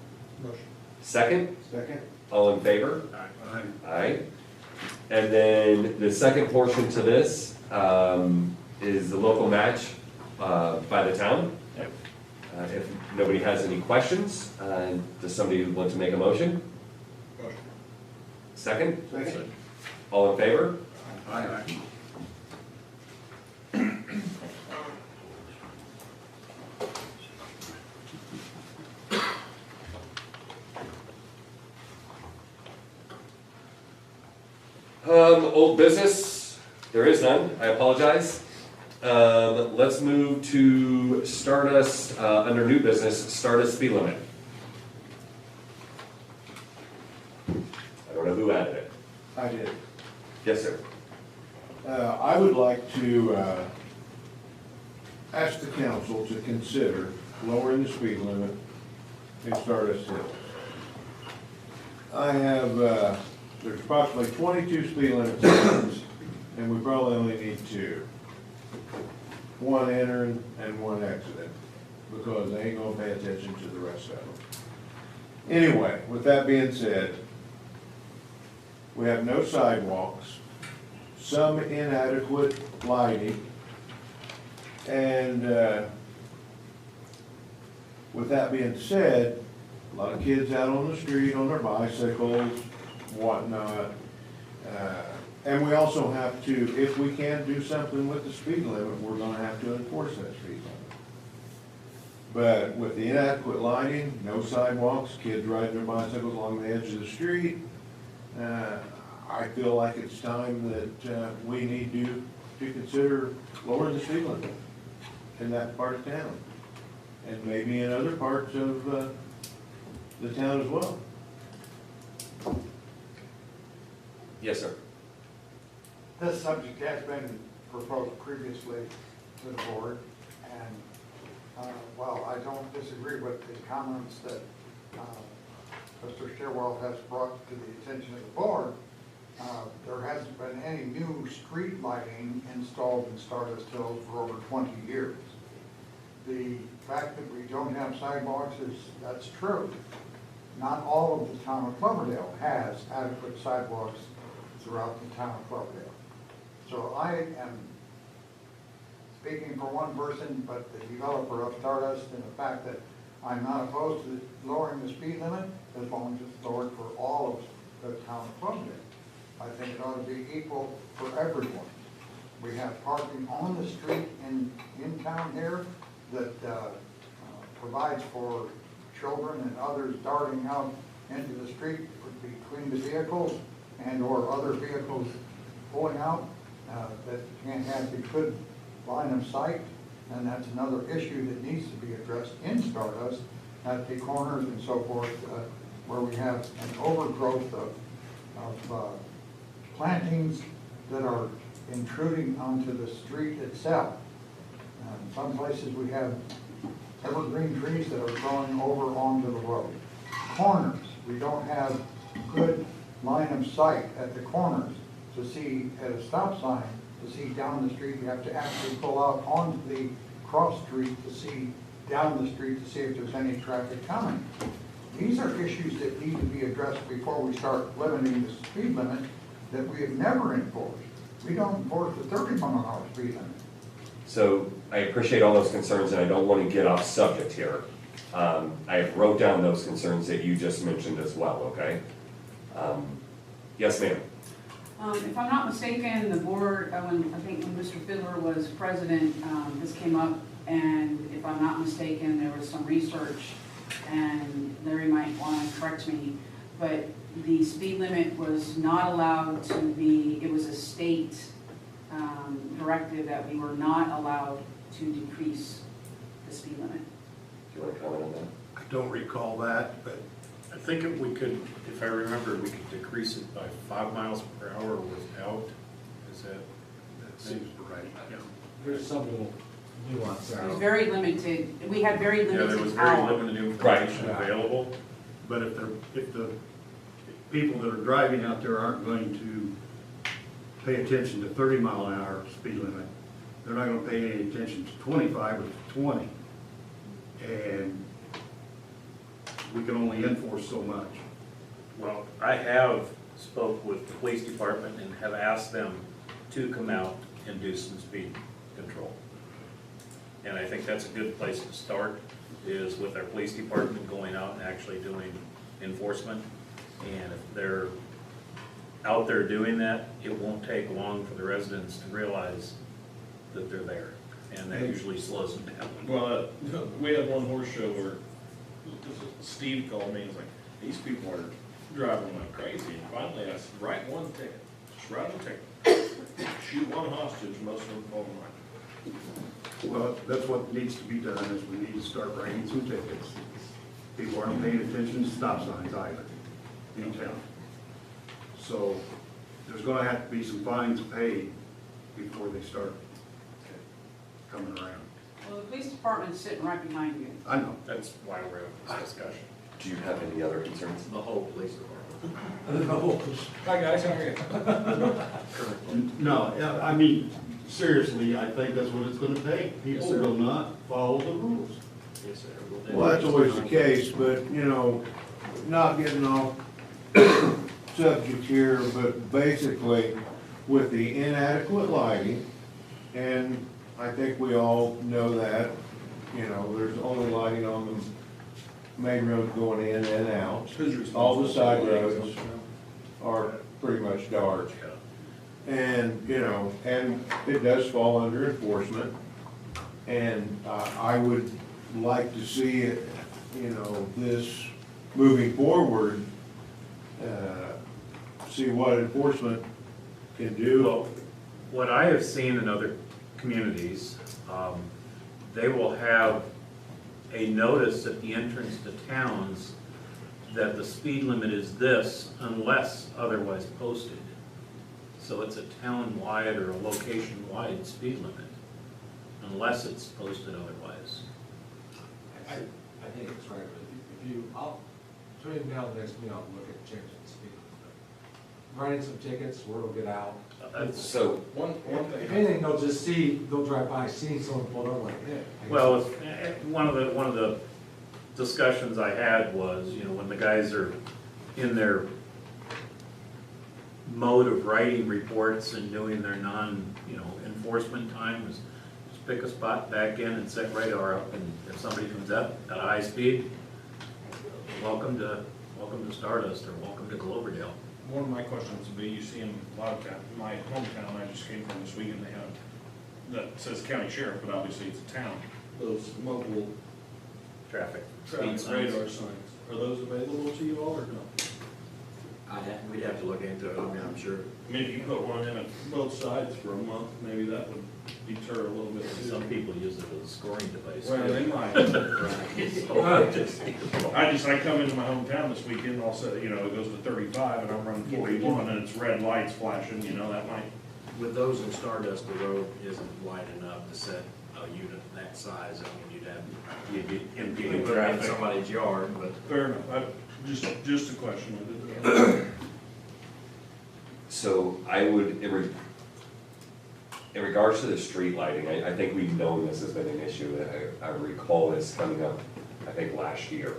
Motion. Second? Second. All in favor? Aye. Aye. And then the second portion to this is the local match by the town. If nobody has any questions, does somebody want to make a motion? Second? Second. All in favor? Aye. Old business, there is none, I apologize. Let's move to Stardust, under new business, Stardust speed limit. I don't know who added it. I did. Yes, sir. I would like to ask the council to consider lowering the speed limit in Stardust Hills. I have, there's approximately 22 speed limit signs, and we probably only need 2. One entering and one exiting, because they ain't gonna pay attention to the rest of them. Anyway, with that being said, we have no sidewalks, some inadequate lighting, and with that being said, a lot of kids out on the street on their bicycles, whatnot. And we also have to, if we can't do something with the speed limit, we're gonna have to enforce that speed limit. But with the inadequate lighting, no sidewalks, kids riding their bicycles along the edge of the street, I feel like it's time that we need to consider lowering the speed limit in that part of town. And maybe in other parts of the town as well. Yes, sir. This subject has been proposed previously to the board, and while I don't disagree with the comments that Mr. Stilwell has brought to the attention of the board, there hasn't been any new street lighting installed in Stardust Hills for over 20 years. The fact that we don't have sidewalks that's true. Not all of the town of Cloverdale has adequate sidewalks throughout the town of Cloverdale. So I am speaking for one person, but the developer of Stardust, and the fact that I'm not opposed to lowering the speed limit as long as it's lowered for all of the town of Cloverdale. I think it ought to be equal for everyone. We have parking on the street in town here that provides for children and others darting out into the street between the vehicles and or other vehicles pulling out that can't have the good line of sight. And that's another issue that needs to be addressed in Stardust at the corners and so forth, where we have an overgrowth of plantings that are intruding onto the street itself. Some places we have evergreen trees that are growing over onto the road. Corners, we don't have good line of sight at the corners to see at a stop sign, to see down the street. You have to actually pull out onto the cross street to see down the street to see if there's any traffic coming. These are issues that need to be addressed before we start limiting the speed limit that we have never enforced. We don't enforce the 30-mile-an-hour speed limit. So I appreciate all those concerns, and I don't want to get off subject here. I wrote down those concerns that you just mentioned as well, okay? Yes, ma'am. If I'm not mistaken, the board, I think when Mr. Fiddler was president, this came up, and if I'm not mistaken, there was some research, and Larry might want to correct me, but the speed limit was not allowed to be, it was a state directive that we were not allowed to decrease the speed limit. Do you want to comment on that? I don't recall that, but I think if we could, if I remember, we could decrease it by 5 miles per hour without, is that? that seems right. Yeah. There's some little nuance there. It was very limited, we had very Yeah, there was limited very power. limited information available. But if the people that are driving out there aren't going to pay attention to 30-mile-an-hour speed limit, they're not going to pay any attention to 25 or 20. And we can only enforce so much. Well, I have spoke with the police department and have asked them to come out and do some speed control. And I think that's a good place to start, is with our police department going out and actually doing enforcement. And if they're out there doing that, it won't take long for the residents to realize that they're there. And that usually slows them down. Well, we had one horse show where Steve called me and was like, these people are driving like crazy. And finally I said, write one ticket. Just write a ticket. Shoot one hostage, most of them fall in line. Well, that's what needs to be done, is we need to start writing some tickets. People aren't paying attention to stop signs either in town. So there's gonna have to be some fines paid before they start coming around. Well, the police department's sitting right behind you. I know. That's why we're having this discussion. Do you have any other concerns? The whole police department. Hi, guys, how are you? No, yeah, I mean, seriously, I think that's what it's gonna take. People sir. will not follow the rules. Yes, sir. Well, that's always the case, but, you know, not getting off subject here, but basically with the inadequate lighting, and I think we all know that, you know, there's only lighting on the main road going in and out. All the side roads are pretty much dark. And, you know, and it does fall under enforcement. And I would like to see it, you know, this moving forward, see what enforcement can do. Well, what I have seen in other communities, they will have a notice at the entrance to towns that the speed limit is this unless otherwise posted. So it's a town-wide or a location-wide speed limit, unless it's posted otherwise. I think it's right, but if you, between now and the next meeting, I'll look at changing the speed limit. Writing some tickets, word will get out. So, One thing. If anything, they'll drive by, see someone pulled over like, yeah. Well, one of the discussions I had was, you know, when the guys are in their mode of writing reports and doing their enforcement time, is just pick a spot, back in and set radar up, and if somebody comes up at a high speed, welcome to Stardust or welcome to Cloverdale. One of my questions would be, you see in Loudtown, my hometown, I just came from this weekend, they have, that says county sheriff, but obviously it's a town, those mobile Traffic traffic radar signs, are those available to you all or no? We'd have to look into it, I mean, I'm sure. I mean, if you put one in at both sides for a month, maybe that would deter a little bit. Some people use it as a scoring device. Well, they might. I come into my hometown this weekend, and all of a sudden, you know, it goes to 35 and I'm running 41 and it's red lights flashing, you know, that might. With those in Stardust, the road isn't wide enough to set a unit that size. I mean, you'd be impeding traffic in somebody's yard, but. Fair enough, just a question. so I would, in regards to the street lighting, I think we've known this has been an issue. I recall this coming up, I think, last year.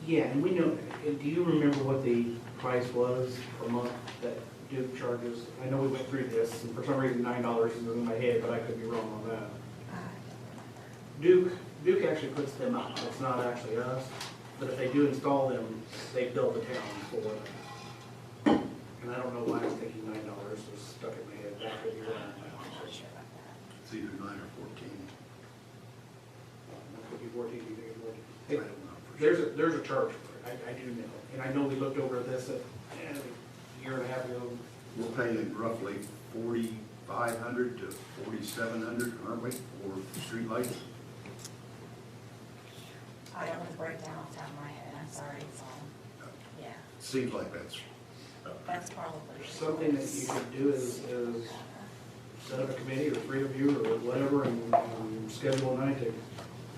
Yeah, and we know, do you remember what the price was per month that Duke charges? I know we went through this, and for some reason $9 is in my head, but I could be wrong on that. Duke actually puts them up, it's not actually us, but if they do install them, they bill the town for them. And I don't know why I was thinking $9 was stuck in my head, that could be wrong. It's either 9 or 14. That could be 14, you think it's 14? I don't know for sure. There's a charge for it, I do know, and I know we looked over this a year and a half ago. We're paying roughly 4,500 to 4,700, aren't we, for streetlights? I don't want to break down off the top of my head, I'm sorry, so, yeah, Seems like that's. that's probably. Something that you could do is set up a committee or 3 of you or whatever and schedule a night to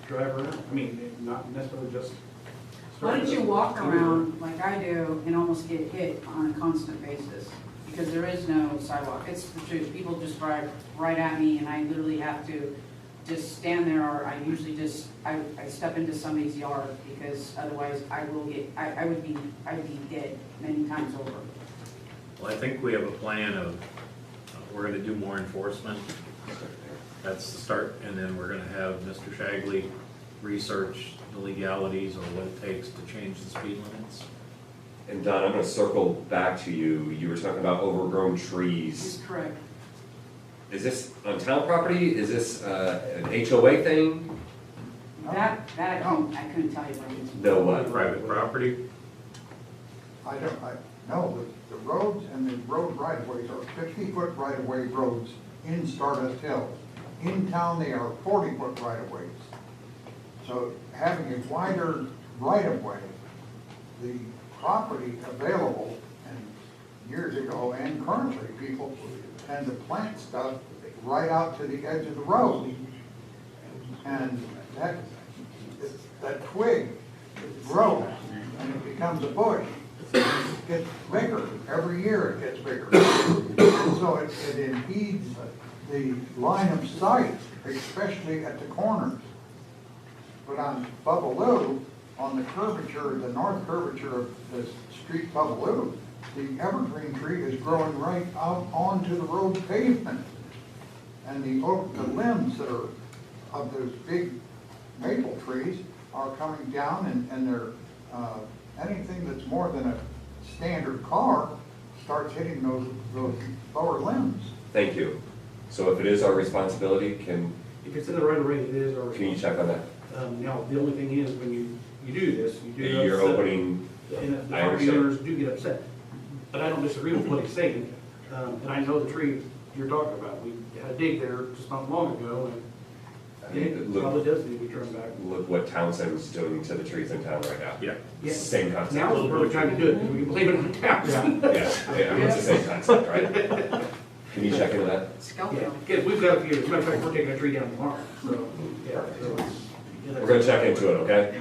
drive around. I mean, not necessarily just. Why don't you walk around like I do and almost get hit on a constant basis? Because there is no sidewalk. It's the truth. People just drive right at me and I literally have to just stand there, or I usually just, I step into somebody's yard because otherwise I would be dead many times over. Well, I think we have a plan of, we're gonna do more enforcement. That's the start, and then we're gonna have Mr. Shagley research the legalities or what it takes to change the speed limits. And Don, I'm gonna circle back to you. You were talking about overgrown trees. That's correct. Is this on town property? Is this an HOA thing? That I couldn't tell you what it is. No what? Private property? No, the roads and the road right-of-ways are 50-foot right-of-way roads in Stardust Hills. In town, they are 40-foot right-of-ways. So having a wider right-of-way, the property available, and years ago and currently, people tend to plant stuff right out to the edge of the road. And that twig grows and it becomes a bush. It gets bigger. Every year it gets bigger. And so it impedes the line of sight, especially at the corners. But on Bubbaloo, on the curvature, the north curvature of the street Bubbaloo, the evergreen tree is growing right out onto the road pavement. And the limbs that are of those big maple trees are coming down and they're, anything that's more than a standard car starts hitting those lower limbs. Thank you. So if it is our responsibility, If it's in the right of way, it is our can you check on that? Now, the only thing is, when you do this, you do. You're upset, opening, and the I property understand. owners do get upset. But I don't disagree with what he's saying, and I know the tree you're talking about. We had a dig there just not long ago, and I mean, it look- probably does need to be turned back. Look what Townsend's doing to the trees in town right now. Yeah. Yeah. Same concept. Now is the perfect time to do it, because we can blame it on town. Yeah, I mean, it's the same concept, right? Can you check into that? Yeah, because we've got a few, as a matter of fact, we're taking a tree down tomorrow, so, yeah. So it's- We're gonna check into it, okay?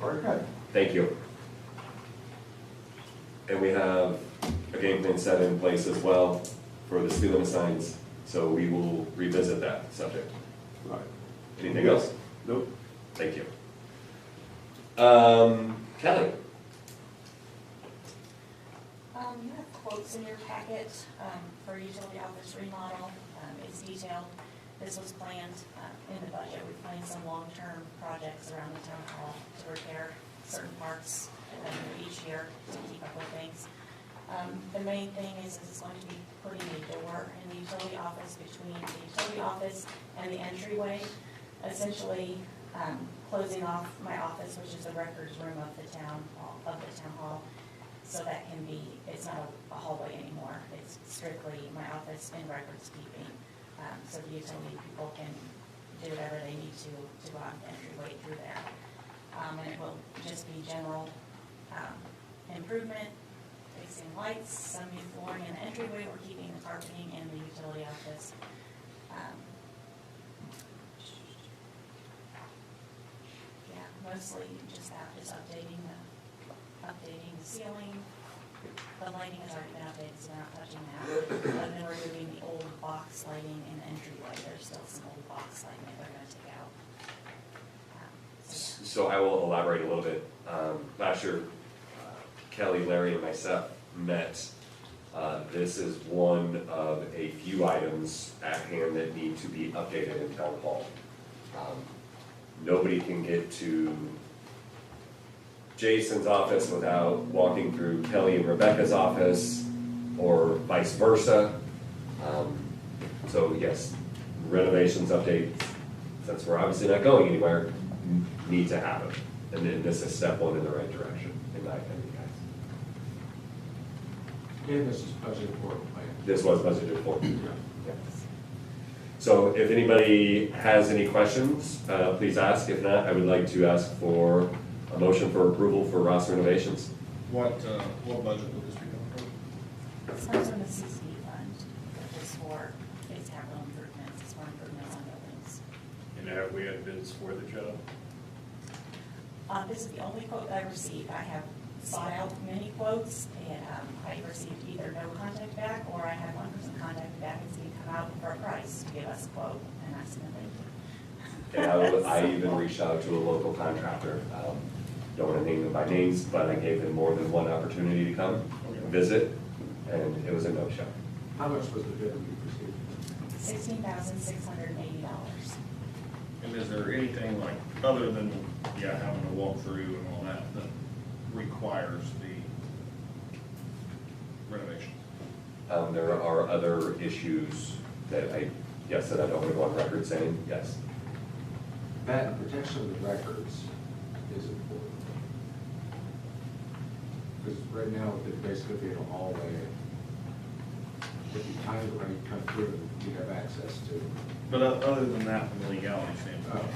Very good. Thank you. And we have a game plan set in place as well for the speed limit signs, so we will revisit that subject. Right. Anything else? Nope. Thank you. Kelly? You have quotes in your packet for utility office remodel. It's detailed. This was planned in the budget. We planned some long-term projects around the town hall to repair certain parts each year to keep up with things. The main thing is it's going to be putting a door in the utility office between the utility office and the entryway, essentially closing off my office, which is the records room of the town hall. So that can be, it's not a hallway anymore. It's strictly my office and records keeping. So the utility people can do whatever they need to go out the entryway through there. And it will just be general improvement, fixing lights, some new flooring in the entryway. We're keeping the carpeting in the utility office. Yeah, mostly just that, just updating the ceiling. The lighting has already been updated, so we're not touching that. And then we're doing the old box lighting in the entryway. There's still some old box lighting that we're gonna take out. So I will elaborate a little bit. Last year, Kelly, Larry, and myself met. This is one of a few items at hand that need to be updated in town hall. Nobody can get to Jason's office without walking through Kelly and Rebecca's office, or vice versa. So yes, renovations, updates, since we're obviously not going anywhere, need to happen. And then this is step one in the right direction, in my opinion, guys. And this is budgeted for, right? This was budgeted for. Yeah. So if anybody has any questions, please ask. If not, I would like to ask for a motion for approval for Ross renovations. What budget would this be coming from? This comes from the CCD fund, which is for its capital improvements, it's for improvements on buildings. And have we had bids for the job? This is the only quote I received. I have sought out many quotes, and I received either no contact back, or I had one person contact back and say, come out for a price to give us a quote, and I submitted. And I even reached out to a local contractor. Don't want to name them by names, but I gave him more than one opportunity to come visit, and it was a no-show. How much was the bid we received? $16,680. And is there anything like, other than, having to walk through and all that, that requires the renovation? There are other issues that I don't want to go on record saying, yes. That and protection of the records is important. Because right now, it basically be in a hallway. If you time it when you come through, you have access to. But other than that, from a legality standpoint,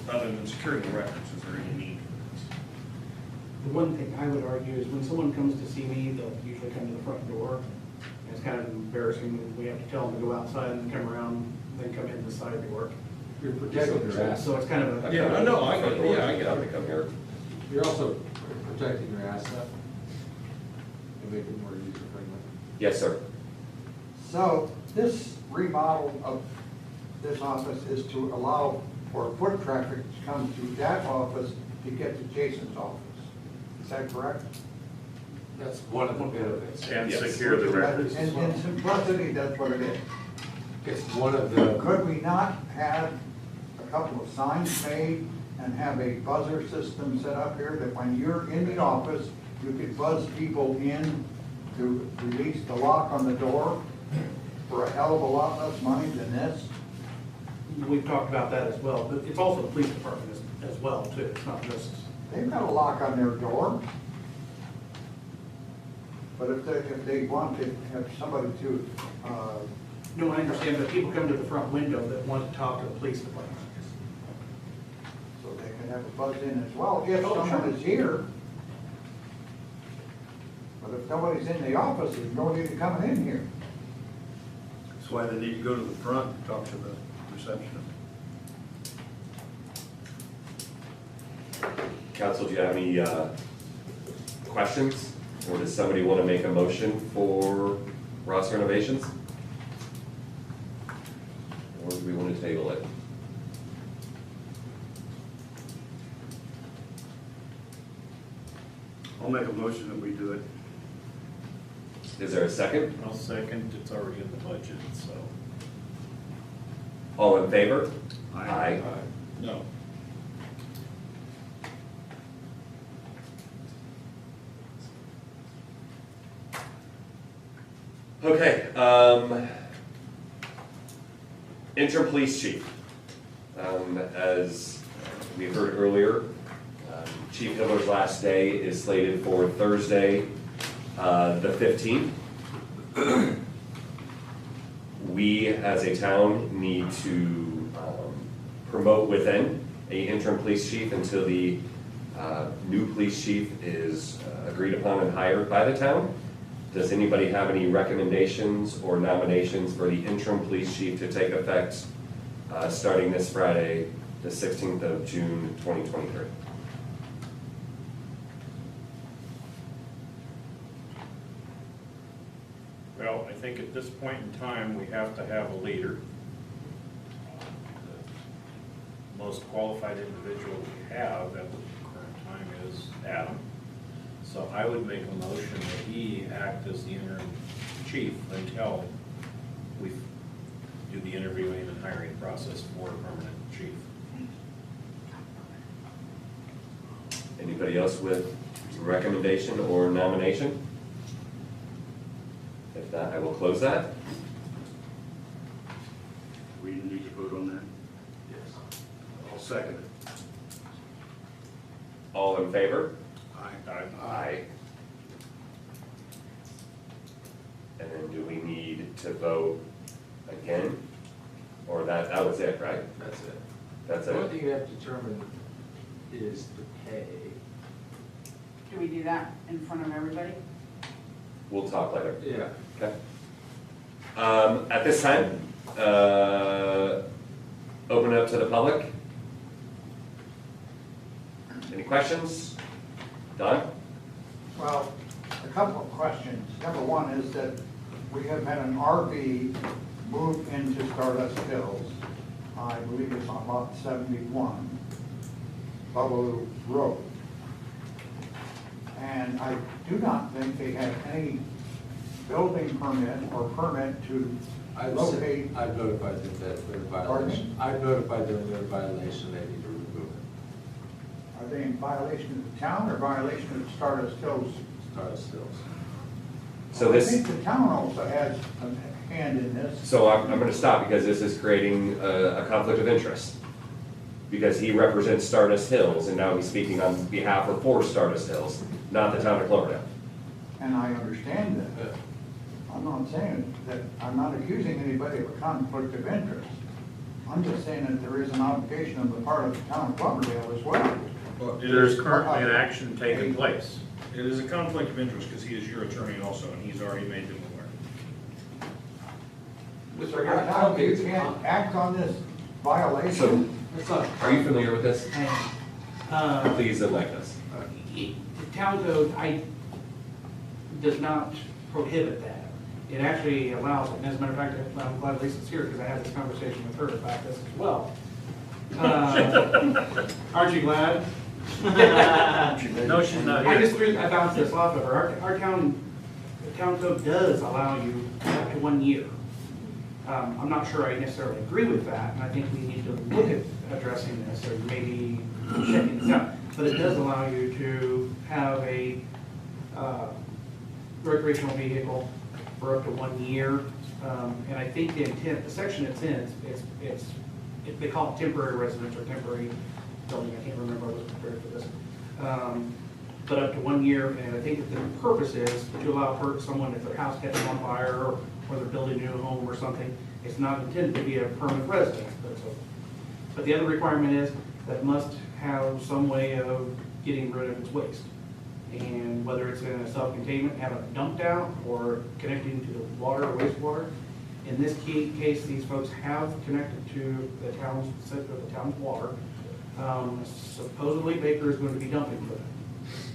other than securing the records, is there any need for this? The one thing I would argue is when someone comes to see me, they'll usually come to the front door. And it's kind of embarrassing when we have to tell them to go outside and come around, then come in the side door. You're protecting your asset. So it's kind of a. I get how they come here. You're also protecting your asset and making it more user-friendly. Yes, sir. So this remodel of this office is to allow for foot traffic to come to that office to get to Jason's office. Is that correct? That's one of the benefits. And secure the records. And in simplicity, that's what it is. It's one of the. Could we not have a couple of signs made and have a buzzer system set up here that when you're in the office, you could buzz people in to release the lock on the door for a hell of a lot less money than this? We've talked about that as well, but it's also the police department as well, too. It's not just. They've got a lock on their door. But if they want to have somebody to, No, I understand, but people come to the front window that want to talk to the police department. so they can have a buzz in as well, if Oh, someone sure. is here. But if nobody's in the office, there's no need to coming in here. That's why they need to go to the front and talk to the receptionist. Council, do you have any questions? Or does somebody want to make a motion for Ross renovations? Or do we want to table it? I'll make a motion that we do it. Is there a second? I'll second, it's already in the budget, so. All in favor? Aye. No. Okay, interim police chief. As we heard earlier, Chief Hiller's last day is slated for Thursday, the 15th. We, as a town, need to promote within a interim police chief until the new police chief is agreed upon and hired by the town. Does anybody have any recommendations or nominations for the interim police chief to take effect starting this Friday, the 16th of June, 2023? Well, I think at this point in time, we have to have a leader. The most qualified individual we have at the current time is Adam. So I would make a motion that he act as the interim chief until we do the interviewing and hiring process for a permanent chief. Anybody else with recommendation or nomination? If not, I will close that. We need to vote on that? Yes. I'll second it. All in favor? Aye. Aye. And then do we need to vote again? Or that was it, right? That's it. That's The only it? thing you have to determine is the pay. Do we do that in front of everybody? We'll talk later. Yeah. Okay. At this time, open it up to the public. Any questions? Don? Well, a couple of questions. Number one is that we have had an RV move into Stardust Hills. I believe it's on lot 71, Buffalo Road. And I do not think they have any building permit or permit to locate. I've notified them that they're in Pardon me? violation. I've notified them they're in violation, they need to remove it. Are they in violation of the town or violation of Stardust Hills? Stardust Hills. So I this, think the town also has a hand in this. so I'm gonna stop because this is creating a conflict of interest. Because he represents Stardust Hills and now he's speaking on behalf or for Stardust Hills, not the town of Cloverdale. And I understand that. I'm not saying that, I'm not accusing anybody of a conflict of interest. I'm just saying that there is an obligation on the part of the town of Cloverdale as well. There's currently an action taking place. It is a conflict of interest because he is your attorney also, and he's already made them aware. Mr. How you can't act on this violation? So, are you familiar with this? Please enlighten us. The town code, does not prohibit that. It actually allows it, and as a matter of fact, I'm glad Lisa's here because I had this conversation with her about this as well. Aren't you glad? No, she's not I here. bounced this off of her. Our town code does allow you up to 1 year. I'm not sure I necessarily agree with that, and I think we need to look at addressing this or maybe checking this out. But it does allow you to have a recreational vehicle for up to 1 year. And I think the intent, the section it's in, they call it temporary residence or temporary building. I can't remember, I wasn't prepared for this. But up to 1 year, and I think that the purpose is to allow someone, if their house catches on fire or they're building a new home or something, it's not intended to be a permanent residence. But the other requirement is that it must have some way of getting rid of its waste. And whether it's in a self-containment, have it dumped out, or connecting to the water or wastewater. In this case, these folks have connected to the town's water. Supposedly Baker is going to be dumping for them.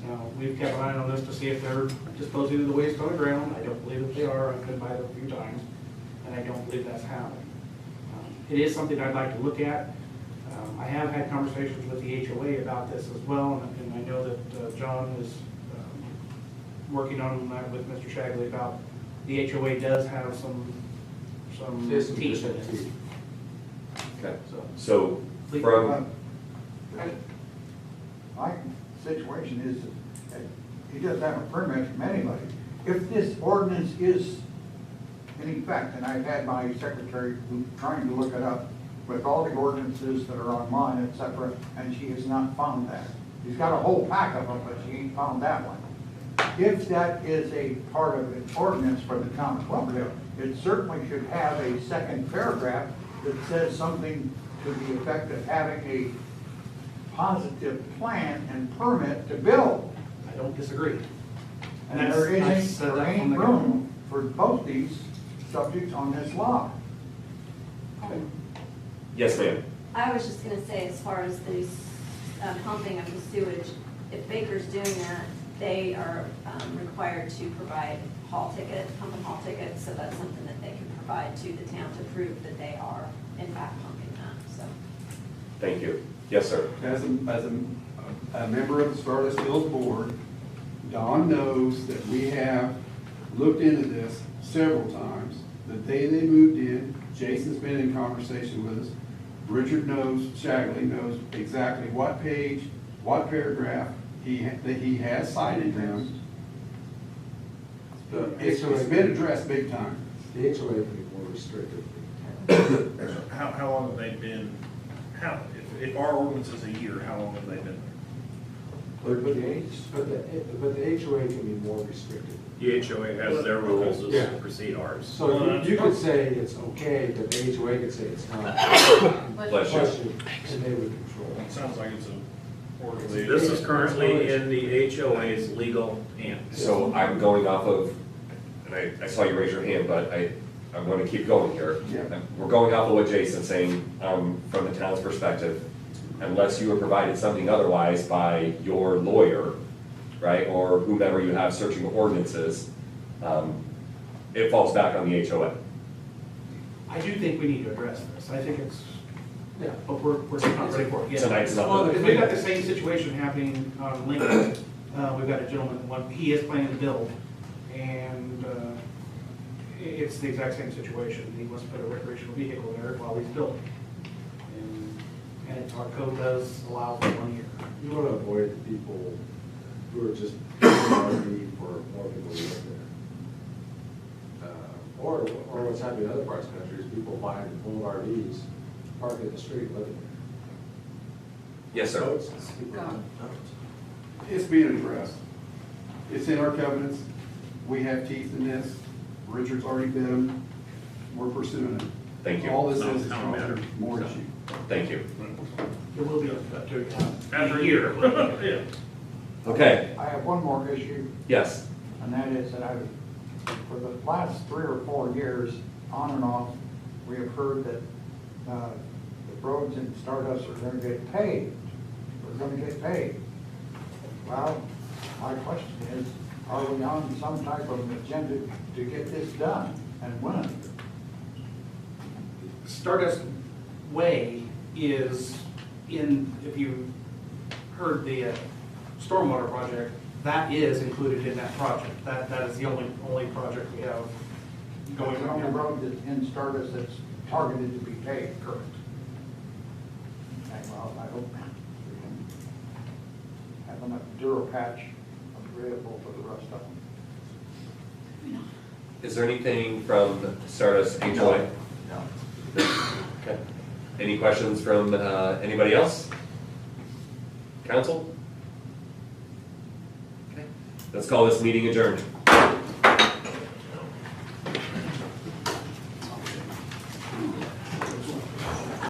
Now, we've kept an eye on this to see if they're disposing of the waste on the ground. I don't believe that they are. I've been by there a few times, and I don't believe that's happening. It is something I'd like to look at. I have had conversations with the HOA about this as well, and I know that John is working on that with Mr. Shagley about the HOA does have some teeth in it. Okay, so from, My situation is that he doesn't have a permit from anybody. If this ordinance is in effect, and I've had my secretary trying to look it up with all the ordinances that are online, et cetera, and she has not found that. She's got a whole pack of them, but she ain't found that one. If that is a part of an ordinance for the town of Cloverdale, it certainly should have a second paragraph that says something to the effect of having a positive plan and permit to build. I don't disagree. And there ain't room for both these subjects on this law. yes, ma'am. I was just gonna say, as far as the pumping of the sewage, if Baker's doing that, they are required to provide pump and haul tickets, so that's something that they can provide to the town to prove that they are in fact pumping that, so. Thank you. Yes, sir. As a member of the Stardust Hills Board, Don knows that we have looked into this several times. The day they moved in, Jason's been in conversation with us. Richard knows, Shagley knows exactly what page, what paragraph that he has cited them. It's been addressed big time. The HOA can be more restrictive. How long have they been, if our ordinance is a year, how long have they been there? But the HOA can be more restrictive. The HOA has their rules Yeah. that precede ours. So you could say it's okay, but the HOA could say it's not. Bless you. And they would control. It sounds like it's This is currently in the HOA's legal hands. So I'm going off of, and I saw you raise your hand, but I'm going to keep going here. Yeah. We're going off of what Jason's saying from the town's perspective. Unless you have provided something otherwise by your lawyer, right, or whomever you have searching ordinances, it falls back on the HOA. I do think we need to address this. I think it's, but we're not ready for it yet. Tonight's not Well, the- because we've got the same situation happening on Lincoln. We've got a gentleman, he is planning to build, and it's the exact same situation. He wants to put a recreational vehicle there while he's building. And it's our code does allow for 1 year. You want to avoid the people who are just RV for more people to live there. Or what's happening in other parts of the country is people buying old RVs, parking in the street, living there. Yes, sir. It's being addressed. It's in our covenants. We have teeth in this. Richard's already bid them. We're pursuing it. Thank you. All this is causing more issue. Thank you. There will be up to After a year. Yeah. Okay, I have one more issue, yes. and that is that for the last 3 or 4 years, on and off, we have heard that the roads in Stardust are gonna get paid. We're gonna get paid. Well, my question is, are we on some type of agenda to get this done, and when? Stardust Way is in, if you heard the stormwater project, that is included in that project. That is the only project we have going The only on. road that's in Stardust that's targeted to be paid. Correct. Okay, well, I hope we can have enough Durapatch available for the rest of them. Is there anything from Stardust HOA? No. Okay. Any questions from anybody else? Council? Okay. Let's call this meeting adjourned.